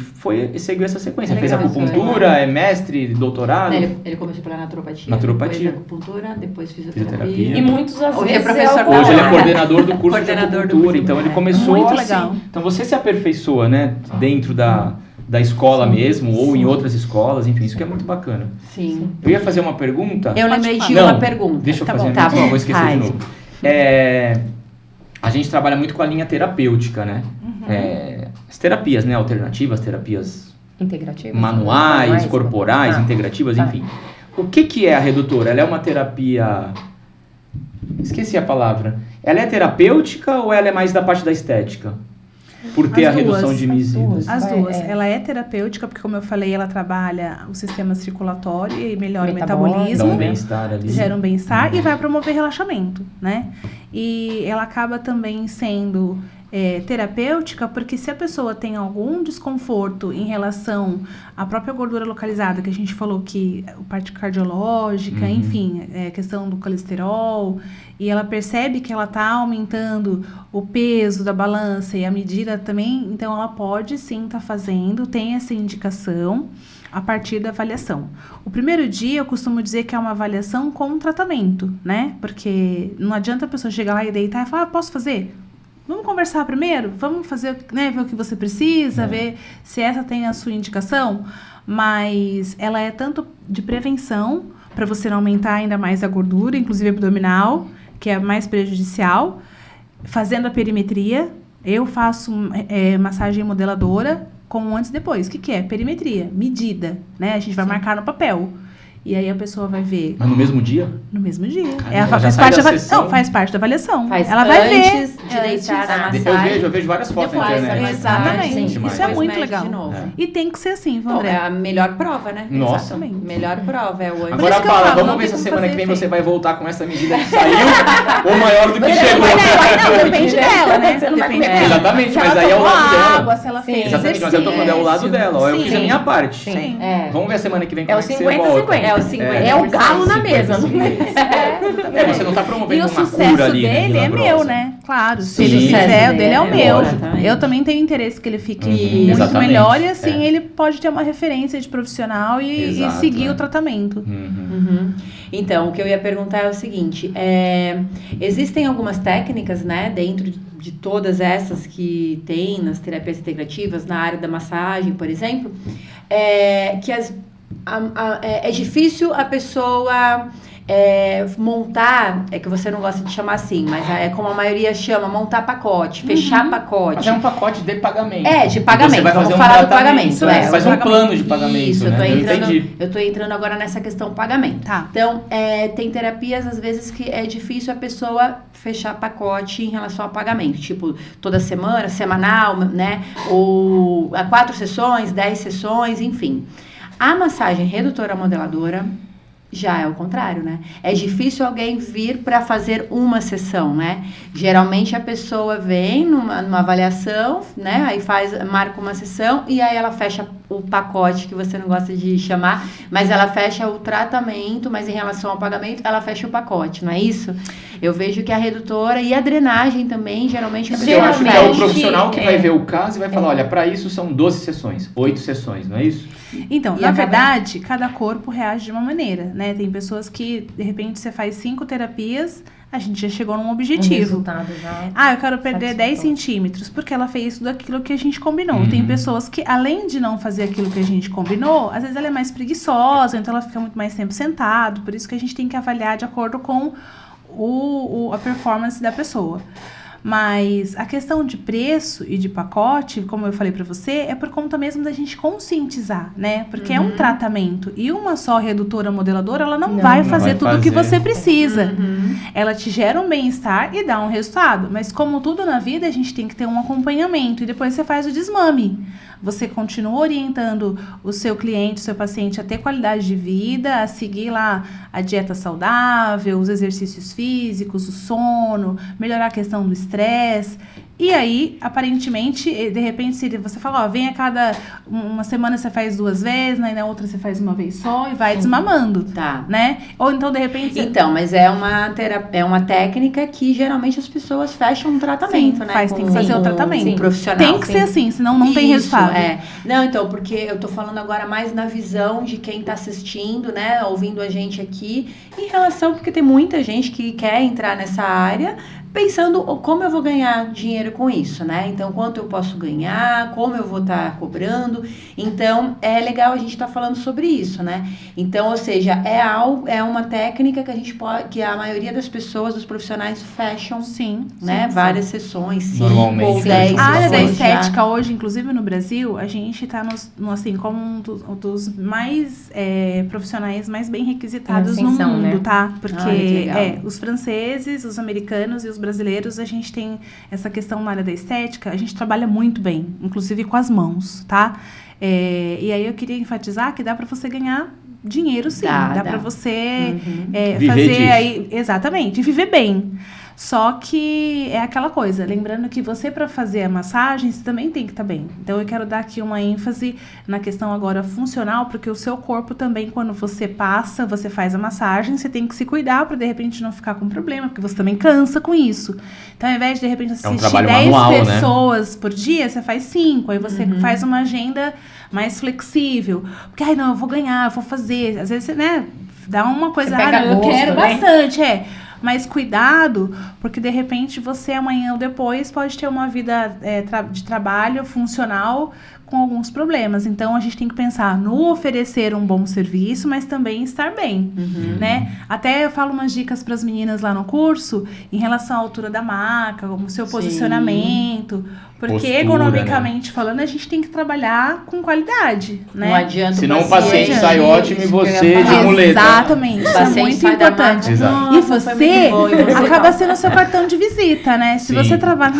seguiu essa sequência. Fez acupuntura, é mestre, doutorado. Ele começou pela naturopatia. Depois acupuntura, depois fisioterapia. E muitos hoje é professor. Hoje ele é coordenador do curso de acupuntura, então ele começou muito assim. Legal. Então você se aperfeiçoa, né? Dentro da escola mesmo, ou em outras escolas, enfim, isso que é muito bacana. Sim. Eu ia fazer uma pergunta. Eu lembrei de uma pergunta. Deixa eu fazer a minha, vou esquecer de novo. A gente trabalha muito com a linha terapêutica, né? As terapias, né? Alternativas, terapias integrativas, manuais, corporais, integrativas, enfim. O que é a redutora? Ela é uma terapia... Esqueci a palavra. Ela é terapêutica ou ela é mais da parte da estética? Por ter a redução de medidas. As duas. Ela é terapêutica, porque como eu falei, ela trabalha o sistema circulatório e melhora o metabolismo. Dá um bem-estar ali. Gera um bem-estar e vai promover relaxamento, né? E ela acaba também sendo terapêutica, porque se a pessoa tem algum desconforto em relação à própria gordura localizada, que a gente falou que a parte cardiológica, enfim, questão do colesterol, e ela percebe que ela está aumentando o peso da balança e a medida também, então ela pode sim estar fazendo, tem essa indicação a partir da avaliação. O primeiro dia eu costumo dizer que é uma avaliação com tratamento, né? Porque não adianta a pessoa chegar lá e deitar e falar, posso fazer? Vamos conversar primeiro? Vamos fazer, né, ver o que você precisa, ver se essa tem a sua indicação? Mas ela é tanto de prevenção, para você não aumentar ainda mais a gordura, inclusive abdominal, que é mais prejudicial. Fazendo a perimetria, eu faço massagem modeladora com antes e depois. O que é? Perimetria, medida, né? A gente vai marcar no papel. E aí a pessoa vai ver... Mas no mesmo dia? No mesmo dia. Caramba, faz parte da avaliação. Ela vai ver de deitar na massagem. Eu vejo várias fotos na internet. Exatamente. Isso é muito legal. E tem que ser assim, André. É a melhor prova, né? Nossa. Exatamente. Melhor prova é o antes. Agora fala, vamos ver se a semana que vem você vai voltar com essa medida que saiu ou maior do que chegou. Não, depende dela, né? Exatamente, mas aí é o lado dela. Água, se ela fez exatamente, mas eu tô falando, é o lado dela. Ó, eu fiz a minha parte. Vamos ver a semana que vem como é que você volta. É o 50-50. É o galo na mesa. Você não tá E promovendo o uma sucesso cura ali, dele é milagrosa. meu, né? Claro, se Sim. ele O sucesso quiser, o dele é o dele meu. exatamente. Eu também tenho interesse que ele fique Uhum, muito exatamente. melhor e assim É. ele pode ter uma referência de profissional e Exato, seguir é. o tratamento. Uhum. Então, o que eu ia perguntar é o seguinte: existem algumas técnicas, né, dentro de todas essas que tem nas terapias integrativas, na área da massagem, por exemplo, que é difícil a pessoa montar, é que você não gosta de chamar assim, mas é como a maioria chama, montar pacote, fechar pacote. Mas é um pacote de pagamento. De pagamento. Você vai Vamos fazer falar um do pagamento. tratamento, Você faz um plano de pagamento, Isso, né? eu tô entrando agora nessa questão pagamento. Tá. Então, tem terapias, às vezes, que é difícil a pessoa fechar pacote em relação ao pagamento. Tipo, toda semana, semanal, né? Ou a 4 sessões, 10 sessões, enfim. A massagem redutora modeladora já é o contrário, né? É difícil alguém vir para fazer uma sessão, né? Geralmente a pessoa vem numa avaliação, né? Aí marca uma sessão e aí ela fecha o pacote, que você não gosta de chamar, mas ela fecha o tratamento, mas em relação ao pagamento, ela fecha o pacote, não é isso? Eu vejo que a redutora e a drenagem também, geralmente... Eu acho que é o profissional que vai ver o caso e vai falar, olha, para isso são 12 sessões, 8 sessões, não é isso? Então, E na verdade, cada corpo reage de uma maneira, né? Tem pessoas que, de repente, você faz 5 terapias, a gente já chegou num objetivo. resultado já Eu quero perder 10 centímetros, porque ela fez tudo aquilo que a gente combinou. Tem pessoas que, além de não fazer aquilo que a gente combinou, às vezes ela é mais preguiçosa, então ela fica muito mais tempo sentado, por isso que a gente tem que avaliar de acordo com a performance da pessoa. Mas a questão de preço e de pacote, como eu falei pra você, é por conta mesmo da gente conscientizar, né? Porque é um tratamento. E uma só redutora modeladora, ela não vai fazer tudo o que você precisa. Ela te gera um bem-estar e dá um resultado. Mas como tudo na vida, a gente tem que ter um acompanhamento. E depois você faz o desmame. Você continua orientando o seu cliente, o seu paciente a ter qualidade de vida, a seguir lá a dieta saudável, os exercícios físicos, o sono, melhorar a questão do estresse. E aí, aparentemente, de repente, se você fala, vem a cada uma semana você faz 2 vezes, né, na outra você faz uma vez só e vai desmamando, Tá. né? Ou então, de repente... Então, mas é uma técnica que geralmente as pessoas fecham um tratamento, né? Tem que fazer o tratamento. Um profissional. Tem que ser assim, senão não tem resultado. Não, então, porque eu tô falando agora mais na visão de quem tá assistindo, né? Ouvindo a gente aqui, em relação, porque tem muita gente que quer entrar nessa área, pensando como eu vou ganhar dinheiro com isso, né? Então, quanto eu posso ganhar, como eu vou estar cobrando. Então, é legal a gente estar falando sobre isso, né? Então, ou seja, é uma técnica que a gente pode, que a maioria das pessoas, dos profissionais, fecham, né? Várias sessões, 5 ou 10. A área da sessões estética hoje, inclusive no Brasil, a gente está assim, como um dos mais profissionais mais bem requisitados no mundo, né? tá? Porque legal. os franceses, os americanos e os brasileiros, a gente tem essa questão na área da estética, a gente trabalha muito bem, inclusive com as mãos, tá? E aí eu queria enfatizar que dá para você ganhar dinheiro, sim. Dá para você fazer aí, exatamente, viver bem. Só que é aquela coisa, lembrando que você, para fazer a massagem, você também tem que estar bem. Então, eu quero dar aqui uma ênfase na questão agora funcional, porque o seu corpo também, quando você faz a massagem, você tem que se cuidar para, de repente, não ficar com problema, porque você também cansa com isso. Então, ao invés de repente, assistir 10 pessoas por dia, você faz 5. Aí você faz uma agenda mais flexível. Porque, não, eu vou ganhar, eu vou fazer. Às vezes, você, né, dá uma coisa, eu quero bastante, Mas cuidado, porque de repente você amanhã ou depois pode ter uma vida de trabalho funcional com alguns problemas. Então, a gente tem que pensar no oferecer um bom serviço, mas também estar bem, né? Até eu falo umas dicas para as meninas lá no curso, em relação à altura da maca, o seu posicionamento, porque postura, ergonomicamente falando, a gente tem que trabalhar com qualidade, né? Não adianta. Senão o paciente sai ótimo e você de muleta. Exatamente, isso é muito importante. E você acaba sendo o seu cartão de visita, né? Se você trabalha,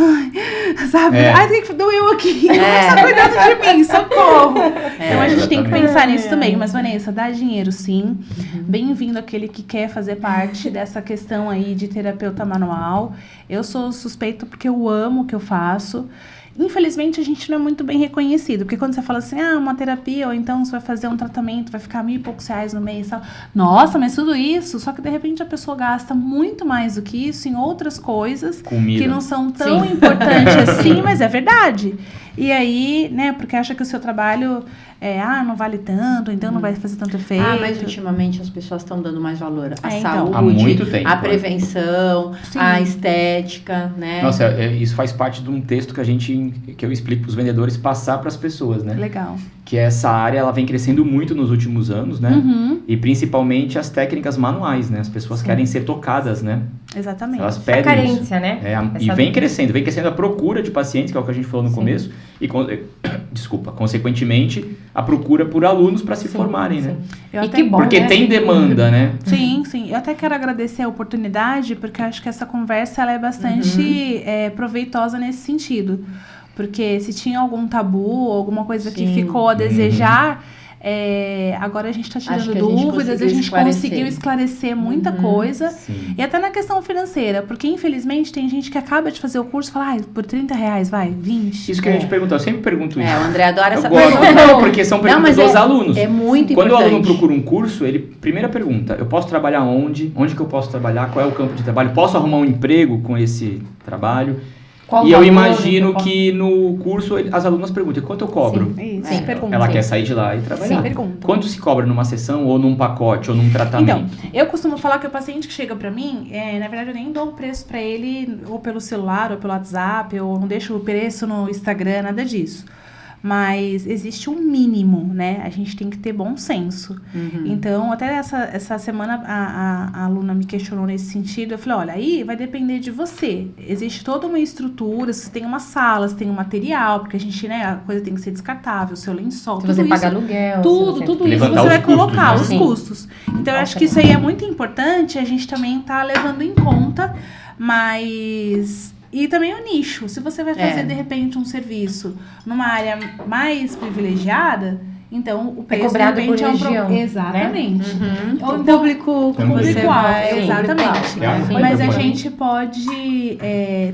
sabe? Tem que doeu aqui, não está cuidando de mim, socorro. Então a gente tem que pensar nisso também. Mas, Vanessa, dá dinheiro sim. Bem-vindo aquele que quer fazer parte dessa questão aí de terapeuta manual. Eu sou suspeita porque eu amo o que eu faço. infelizmente, a gente não é muito bem reconhecido. Porque quando você fala assim, uma terapia, ou então você vai fazer um tratamento, vai ficar R$ 1.000 e poucos no mês e tal. Nossa, mas tudo isso? Só que, de repente, a pessoa gasta muito mais do que isso em outras coisas Comida. que não são tão importantes assim, mas é verdade. E aí, né, porque acha que o seu trabalho não vale tanto, então não vai fazer tanto efeito. Mas ultimamente as pessoas estão dando mais valor à então. saúde, Há muito tempo, à prevenção, Sim. à estética, né? Nossa, isso faz parte de um texto que eu explico para os vendedores passar para as pessoas, né? Legal. Que essa área ela vem crescendo muito nos últimos anos, né? Uhum, E principalmente as técnicas manuais, né? As pessoas querem ser tocadas, né? exatamente. Elas A pedem isso. carência, né? E vem crescendo a procura de pacientes, que é o que a gente falou no começo, e consequentemente, a procura por alunos para se formarem, né? Eu E até- que bom, Porque né? tem demanda, né? Sim. Eu até quero agradecer a oportunidade, porque eu acho que essa conversa ela é bastante proveitosa nesse sentido. Porque se tinha algum tabu, alguma coisa que Sim. ficou a desejar, agora a gente está Acho tirando que a gente dúvidas, a conseguiu gente esclarecer. conseguiu esclarecer muita coisa. Sim. E até na questão financeira, porque infelizmente tem gente que acaba de fazer o curso e fala, por R$30, vai, 20. Isso que eu ia te perguntar, eu sempre pergunto isso. O André adora Eu essa gosto, pergunta. não, porque são perguntas mas dos alunos. É muito Quando importante. o aluno procura um curso, ele, primeira pergunta, eu posso trabalhar onde? Onde que eu posso trabalhar? Qual é o campo de trabalho? Posso arrumar um emprego com esse trabalho? Qual E eu valor imagino que que no curso as alunas perguntam, quanto eu cobro? Isso, Sim. pergunta. Ela Sim. quer sair de lá e trabalhar. Sim, pergunta. Quanto se cobra numa sessão, ou num pacote, ou num tratamento? Então, eu costumo falar que o paciente que chega pra mim, na verdade eu nem dou o preço pra ele ou pelo celular, ou pelo WhatsApp, ou não deixo o preço no Instagram, nada disso. Mas existe um mínimo, né? A gente tem que ter bom senso. Então, até essa semana a aluna me questionou nesse sentido. Eu falei, olha, aí vai depender de você. Existe toda uma estrutura, você tem uma sala, você tem um material, porque a gente, né, a coisa tem que ser descartável, o seu lençol, Se tudo você isso. paga aluguel. Tudo isso Levantar você vai os custos, colocar, né? os Sim. custos. Então, eu acho que isso aí é muito importante, a gente também tá levando em conta, mas... E também o nicho. Se você vai fazer, de repente, um serviço numa área mais privilegiada, então o preço cobrado de repente por região, né? Exatamente. Ou então, público que também. você vai... Público-alvo, exatamente. É, Mas a pode. gente pode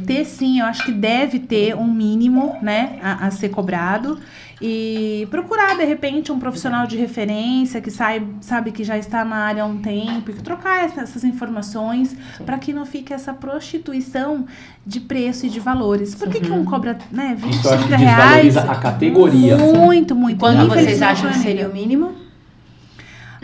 ter sim, eu acho que deve ter um mínimo, né, a ser cobrado. E procurar, de repente, um profissional de referência que sabe que já está na área há um tempo, e trocar essas informações para que não fique essa prostituição de preço e de valores. Por que um cobra, né, 20, Isso eu acho que 30 reais? desvaloriza a categoria. Muito. Quando vocês Infelizmente, acham não que é seria o mínimo?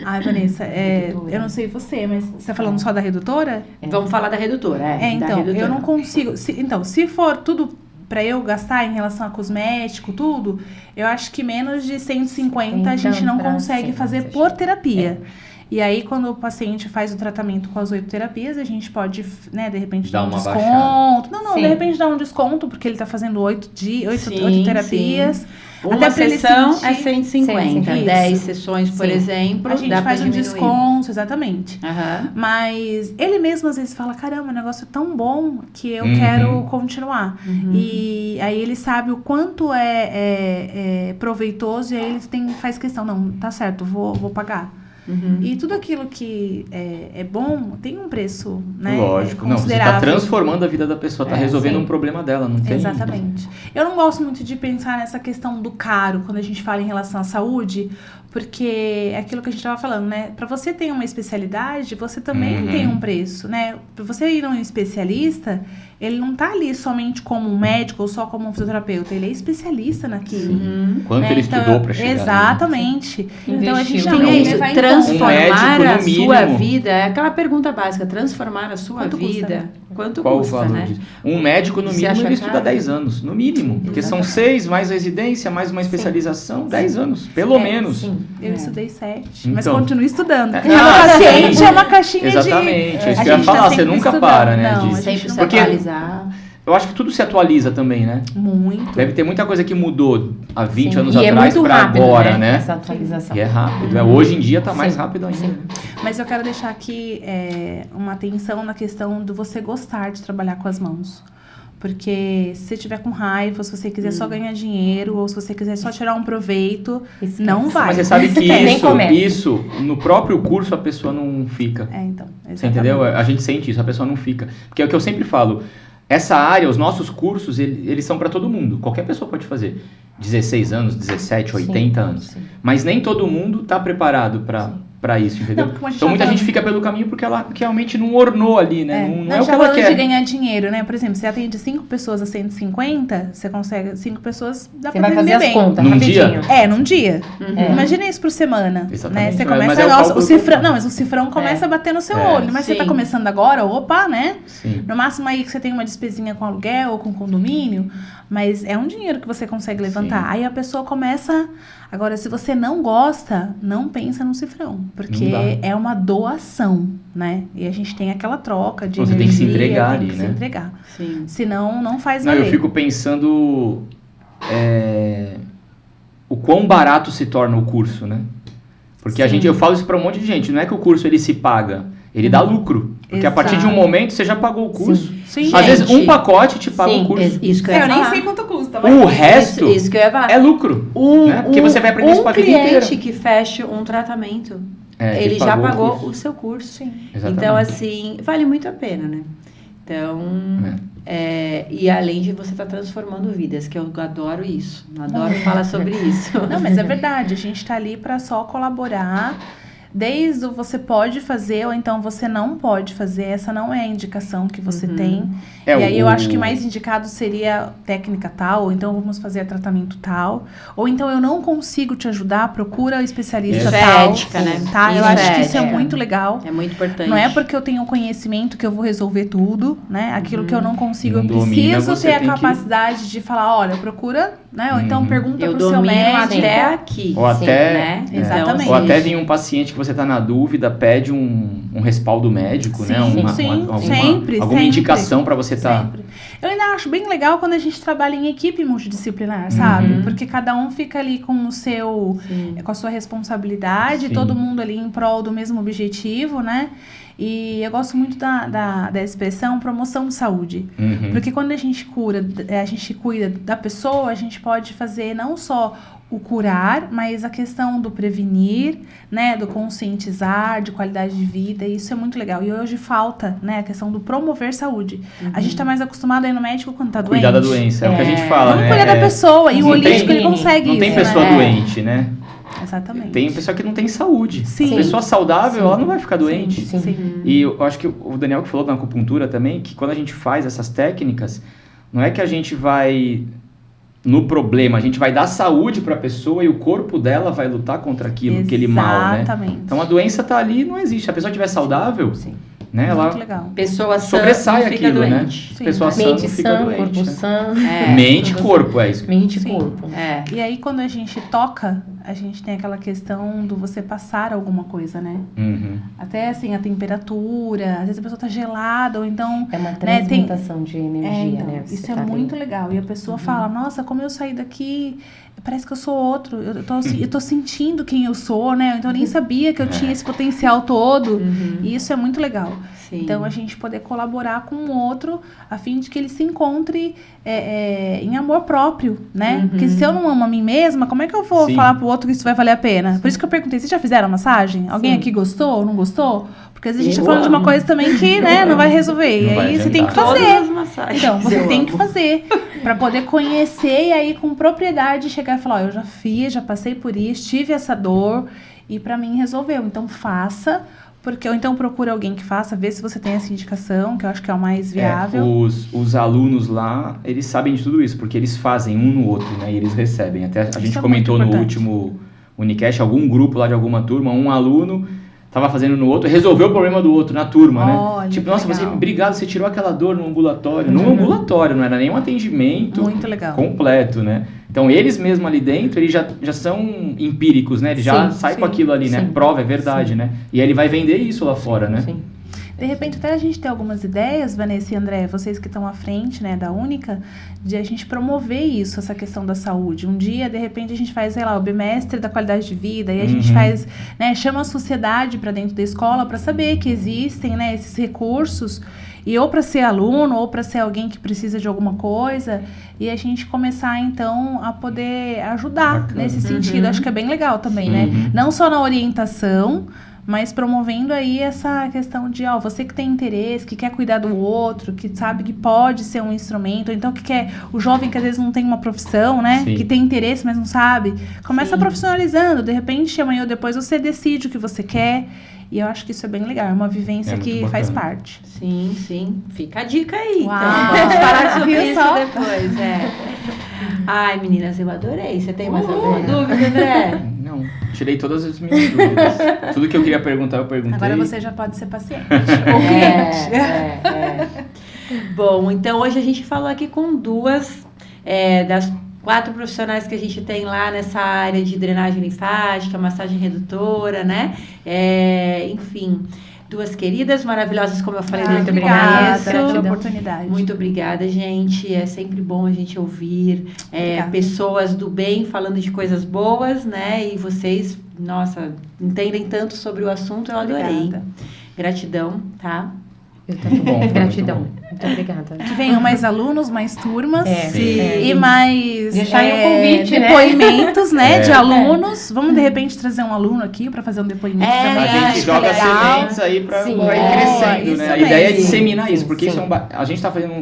Ai, Vanessa, eu não sei você, mas você tá falando só da redutora? Vamos falar da redutora. Da Então, redutora. eu não consigo. Se for tudo para eu gastar em relação a cosmético, tudo, eu acho que menos de 150 a gente não Então, consegue sim, fazer sim. por terapia. E aí, quando o paciente faz o tratamento com as 8 terapias, a gente pode, né, de repente, Dar dar um uma desconto. Não, Sim. de repente dar um desconto, porque ele tá fazendo 8 Sim, terapias. Uma Até pra ele sessão sentir- é 150. Isso. 10 sessões, por Sim. exemplo, A gente dá faz pra um diminuir. desconto, exatamente. Aham. Mas ele mesmo às vezes fala, caramba, o negócio é tão bom que eu Uhum. quero continuar. E aí ele sabe o quanto é proveitoso e aí ele faz questão, não, tá certo, vou pagar. E tudo aquilo que é bom tem um preço, né? Lógico. Não, você considerável. está transformando a vida da pessoa, está resolvendo sim. um problema dela, não tem... Exatamente. Eu não gosto muito de pensar nessa questão do caro quando a gente fala em relação à saúde, porque é aquilo que a gente estava falando, né? Para você ter uma especialidade, você também tem um preço, né? Para você ir a um especialista, ele não tá ali somente como um médico ou só como um fisioterapeuta, ele é especialista naquilo. Quanto ele estudou para chegar. Exatamente. Então a gente Investiu. também Então, é isso, levar em transformar médico, no a sua mínimo. vida, é aquela pergunta básica, transformar a sua Quanto custa, vida, né? quanto Qual custa, o valor né? disso? Um médico, no Você mínimo, acha ele estuda caro? 10 anos, no mínimo. Porque são Exatamente. 6, mais residência, mais uma especialização, 10 anos, pelo menos. Sim. Eu estudei 7, mas Então. continuo estudando. Porque Ah, cada paciente sim. é uma caixinha Exatamente, de... isso a que eu ia gente tá falar, você sempre nunca estudando. para, né, Não, disso. a gente Sempre se não Porque- atualizar. Eu acho que tudo se atualiza também, né? Muito. Deve ter muita coisa que mudou há 20 Sim. anos E é atrás muito para rápido, agora, né? Essa atualização. E é rápido. Hoje em dia tá mais Sim. rápido ainda. né? Mas eu quero deixar aqui uma atenção na questão de você gostar de trabalhar com as mãos. Porque se você tiver com raiva, se você quiser só ganhar dinheiro, ou se você quiser só tirar um proveito, Esquece. não vai. Mas você sabe que Nem começa. isso, no próprio curso, a pessoa não fica. Então, Você entendeu? A gente sente isso, a pessoa não fica. Porque é o que eu sempre falo. essa área, os nossos cursos, eles são para todo mundo. Qualquer pessoa pode fazer. 16 anos, 17, 80 anos. Sim. Mas nem todo mundo está preparado para isso, entendeu? Não, Então muita gente fica pelo caminho porque ela realmente não ornou ali, né? Não é o que já ela falando quer. de ganhar dinheiro, né? Por exemplo, você atende 5 pessoas a 150, você consegue 5 pessoas, dá Você pra vai fazer atender as bem. contas Num rapidinho. dia? Num dia. É. Imagina isso por semana. Exatamente. Né? Você Mas começa, é o nossa, cálculo o cifrão. Não, mas o cifrão começa a bater no seu olho. Mas você tá Sim. começando agora, opa, né? Sim. No máximo aí que você tem uma despesinha com aluguel ou com condomínio, mas é um dinheiro que você consegue levantar. Sim. Aí a pessoa começa. Agora, se você não gosta, não pensa no cifrão, porque Não dá. é uma doação, né? E a gente tem aquela troca de Você tem que se energia, entregar tem ali, que né? se entregar. Sim. Senão, não faz Não, valer. eu fico pensando o quão barato se torna o curso, né? Porque Sim. eu falo isso para um monte de gente, não é que o curso ele se paga, ele dá lucro. Porque a partir de um Exato. momento você já pagou o curso. Sim. Às vezes um Gente, pacote te paga o curso. Isso que eu ia Eu nem falar. sei quanto custa, mas... O resto Isso que eu ia falar. é lucro. né? Porque você vai aprender isso pra vida inteira. cliente que fecha um tratamento, É, ele já pagou o pagou curso. o seu curso. Sim. Exatamente. Então, assim, vale muito a pena, né? Então, e além de você estar transformando vidas, que eu adoro isso. Adoro falar sobre isso. Não, mas é verdade. A gente tá ali para só colaborar. Desde o você pode fazer ou então você não pode fazer. Essa não é a indicação que você tem. E aí eu acho que mais indicado seria técnica tal, ou então vamos fazer tratamento tal. Ou então eu não consigo te ajudar, procura o especialista Isso é tal. ética, né? Tá? Eu Isso acho é que isso é ética. muito legal. É muito importante. Não é porque eu tenho conhecimento que eu vou resolver tudo, né? Aquilo que eu não consigo, Não eu domina, preciso você ter a tem que- capacidade de falar, olha, procura, né? Ou então pergunta Eu pro seu domino médico. até aqui. Ou até, né? Exatamente. ou até vir um paciente que você está na dúvida, pede um respaldo médico, né? Sim, Uma, sim, alguma, sempre, alguma sempre. indicação para você estar. Sempre. Eu ainda acho bem legal quando a gente trabalha em equipe multidisciplinar, sabe? Uhum. Porque cada um fica ali com o seu, com a sua responsabilidade, Sim. todo mundo ali em prol do mesmo objetivo, né? E eu gosto muito da expressão promoção de saúde. Uhum. Porque quando a gente cuida da pessoa, a gente pode fazer não só o curar, mas a questão do prevenir, né, do conscientizar, de qualidade de vida, e isso é muito legal. E hoje falta, né, a questão do promover saúde. A gente tá mais acostumado a ir no médico quando tá doente. Cuidar da doença, é o que a gente fala, Vamos né? cuidar da pessoa, e o não tem- holístico ele consegue Não isso, tem pessoa né? doente, né? Exatamente. Tem pessoa que não tem saúde. Sim. Pessoa saudável, Sim. ela não vai ficar doente. Sim. Sim. E eu acho que o Daniel que falou na acupuntura também, que quando a gente faz essas técnicas, não é que a gente vai no problema, a gente vai dar saúde para a pessoa e o corpo dela vai lutar contra aquele mal, né? Exatamente. Então a doença tá ali, não existe. Se a pessoa estiver saudável, Sim. né, Muito ela legal. Pessoa sã sobressai não fica aquilo, né? doente. Sim. Pessoa sã não Mente fica sã, doente. corpo né? sã. Mente, tudo corpo, é isso. Mente e Sim. corpo. É. E aí, quando a gente toca, a gente tem aquela questão do você passar alguma coisa, né? Uhum. Até assim, a temperatura, às vezes a pessoa tá gelada, ou então. É uma Né, tem- transmutação de energia, então, né? Você isso é tá ali. muito legal. E a pessoa fala, nossa, como eu saí daqui, parece que eu sou outro. Eu tô sentindo quem eu sou, né? Então eu nem sabia que eu tinha esse potencial todo. E isso é muito legal. Sim. Então a gente poder colaborar com o outro a fim de que ele se encontre em amor próprio, né? Porque se eu não amo a mim mesma, como é que eu vou Sim. falar pro outro que isso vai valer a pena? Por isso que eu perguntei, vocês já fizeram massagem? Alguém Sim. aqui gostou ou não gostou? Porque às vezes a gente Eu tá falando de uma amo. coisa também que, né, não vai resolver. Não E vai aí você tem que adiantar. fazer. Todas as massagens. Então, você eu tem amo. que fazer pra poder conhecer e aí com propriedade chegar e falar, ó, eu já fiz, já passei por isso, tive essa dor e pra mim resolveu. Então faça, porque ou então procura alguém que faça, vê se você tem essa indicação, que eu acho que é o mais viável. Os alunos lá, eles sabem de tudo isso, porque eles fazem um no outro, né? E eles recebem. Até a gente é comentou muito no importante. último Unicast, algum grupo lá de alguma turma, um aluno tava fazendo no outro, resolveu o problema do outro na turma, Olha, né? Tipo, que nossa, legal. obrigado, você tirou aquela dor no ambulatório. No ambulatório, não era nenhum atendimento Muito legal. completo, né? Então, eles mesmo ali dentro, eles já são empíricos, né? Eles já Sim, saem sim, com aquilo ali, né? sim. Prova, é verdade, né? E aí ele vai vender isso lá fora, né? Sim. De repente, até a gente tem algumas ideias, Vanessa e André, vocês que estão à frente, né, da Única, de a gente promover isso, essa questão da saúde. Um dia, de repente, a gente faz, sei lá, o bimestre da qualidade de vida, e a gente faz, né, chama a sociedade para dentro da escola para saber que existem, né, esses recursos, e ou para ser aluno, ou para ser alguém que precisa de alguma coisa, e a gente começar, então, a poder ajudar Bacana. nesse sentido. Acho que é bem legal também, né? Uhum. Não só na orientação, mas promovendo aí essa questão de, você que tem interesse, que quer cuidar do outro, que sabe que pode ser um instrumento, ou então que quer, o jovem que às vezes não tem uma profissão, né, Sim. que tem interesse, mas não sabe, começa Sim. profissionalizando, de repente amanhã ou depois você decide o que você quer, e eu acho que isso é bem legal, é uma vivência muito que faz bacana. parte. Sim, sim. Fica a dica aí. Uau. Então, vamos falar sobre Viu isso só? depois. Ai, meninas, eu adorei. Você tem mais alguma dúvida, André? Não, tirei todas as minhas dúvidas. Tudo que eu queria perguntar, eu perguntei. Agora você já pode ser paciente. Bom, então hoje a gente falou aqui com duas das 4 profissionais que a gente tem lá nessa área de drenagem linfática, massagem redutora, né? Enfim, 2 queridas, maravilhosas, como eu falei no Muito começo. obrigada pela oportunidade. Muito obrigada, gente. É sempre bom a gente ouvir Obrigada. pessoas do bem falando de coisas boas, né? E vocês, nossa, entendem tanto sobre o assunto, eu adorei. Obrigada. Gratidão, tá? Eu também. Muito bom, foi Gratidão. muito Muito obrigada. Que venham mais alunos, mais turmas. Sim. E mais Deixar aí um convite, né? depoimentos, né, É. de alunos. Vamos, de repente, trazer um aluno aqui para fazer um depoimento também. A gente acho joga legal. sementes aí pra Sim, ir crescendo, isso né? A mesmo. ideia é disseminar isso, porque Sim. isso a gente tá fazendo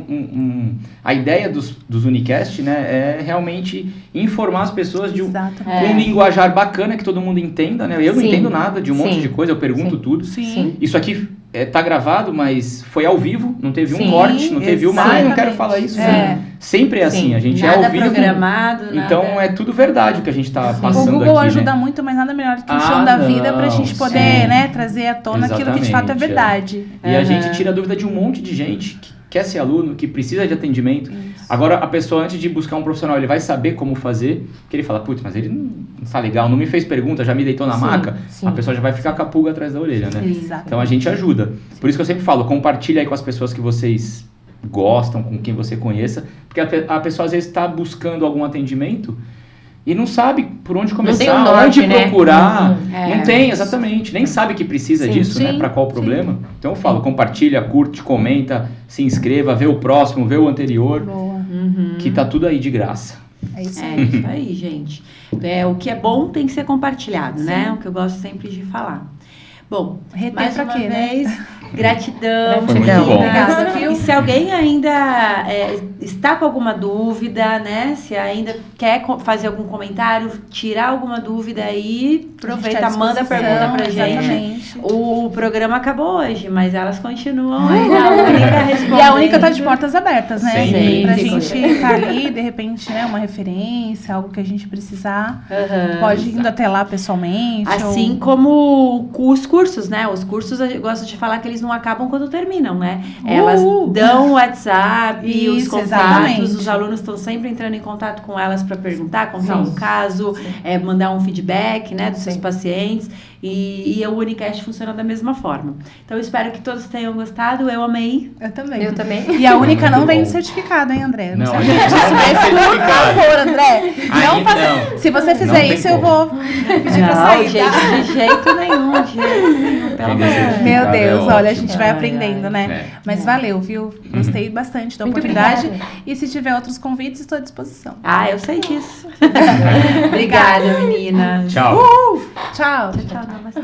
a ideia dos Unicast, né, é realmente informar as pessoas com Exato. um linguajar bacana que todo mundo entenda, né? Eu não Sim. entendo nada de um monte Sim. de coisa, eu pergunto Sim. tudo. Sim. Isso aqui tá gravado, mas foi ao vivo, não teve um Sim, corte, não teve uma, não quero exatamente. falar isso. É. Né? Sempre é assim, Sim. a gente é Nada ao vivo. programado, nada. Então é tudo verdade o que a gente tá O passando Google aqui, ajuda né? muito, mas nada melhor do que o Ah, chão da vida pra não, gente poder, sim. né, trazer à tona aquilo que de fato é Exatamente, verdade. E a Aham. gente tira a dúvida de um monte de gente que quer ser aluno, que precisa de atendimento. Agora, a pessoa, antes de buscar um profissional, ele vai saber como fazer, porque ele fala, putz, mas ele não tá legal, não me fez pergunta, já me deitou na Sim, maca. sim. A pessoa já vai ficar com a pulga atrás da orelha, né? Exato. Então a gente ajuda. Por isso que eu sempre falo, compartilha aí com as pessoas que vocês gostam, com quem você conheça, porque a pessoa às vezes está buscando algum atendimento e não sabe por onde começar, tem um norte, onde né? procurar. É. Não tem, exatamente. Nem sabe que precisa Sim, disso, né? sim, Para qual sim. problema. Então eu falo, compartilha, curte, comenta, se inscreva, vê o próximo, vê o anterior, Boa. Uhum. que tá tudo aí de graça. É isso É aí. isso aí, gente. O que é bom tem que ser compartilhado, né? O que eu gosto sempre de falar. Bom, Reter mais pra uma quê, né? vez, gratidão. Foi muito bom. Obrigada, viu? E se alguém ainda está com alguma dúvida, né? Se ainda quer fazer algum comentário, tirar alguma dúvida aí, aproveita, A gente tá à manda pergunta pra disposição, gente. exatamente. O programa acabou hoje, mas elas continuam aí na única respondendo. E a única tá de portas abertas, né? Sempre. Pra Sempre. gente estar ali, de repente, né, uma referência, algo que a gente precisar. Aham. Pode ir indo até lá pessoalmente. Assim ou... como os cursos, né? Os cursos, eu gosto de falar que eles não acabam quando terminam, né? Elas dão o WhatsApp, os Isso, contatos, exatamente. os alunos estão sempre entrando em contato com elas para perguntar, contar um caso, mandar um feedback, né, dos seus pacientes. E o Unicast funciona da mesma forma. Então, eu espero que todos tenham gostado. Eu amei. Eu também. Eu também. E a única Muito não vem bom. de certificado, hein, André? Não, sei a se gente você não vem fez, por certificado. favor, André. Não Aí, faça... não. Se você Não fizer tem isso, eu como. vou pedir pra Não, sair, gente, tá? de jeito nenhum, de jeito nenhum. Pelo amor de Deus. Certificado Meu é Deus, olha, a ótimo. gente vai Ai, aprendendo, ai. né? É. Mas valeu, viu? Gostei bastante da Muito oportunidade. obrigada. E se tiver outros convites, estou à disposição. Ah, eu sei disso. Obrigada, menina. Tchau. Tchau. Tchau, namastê.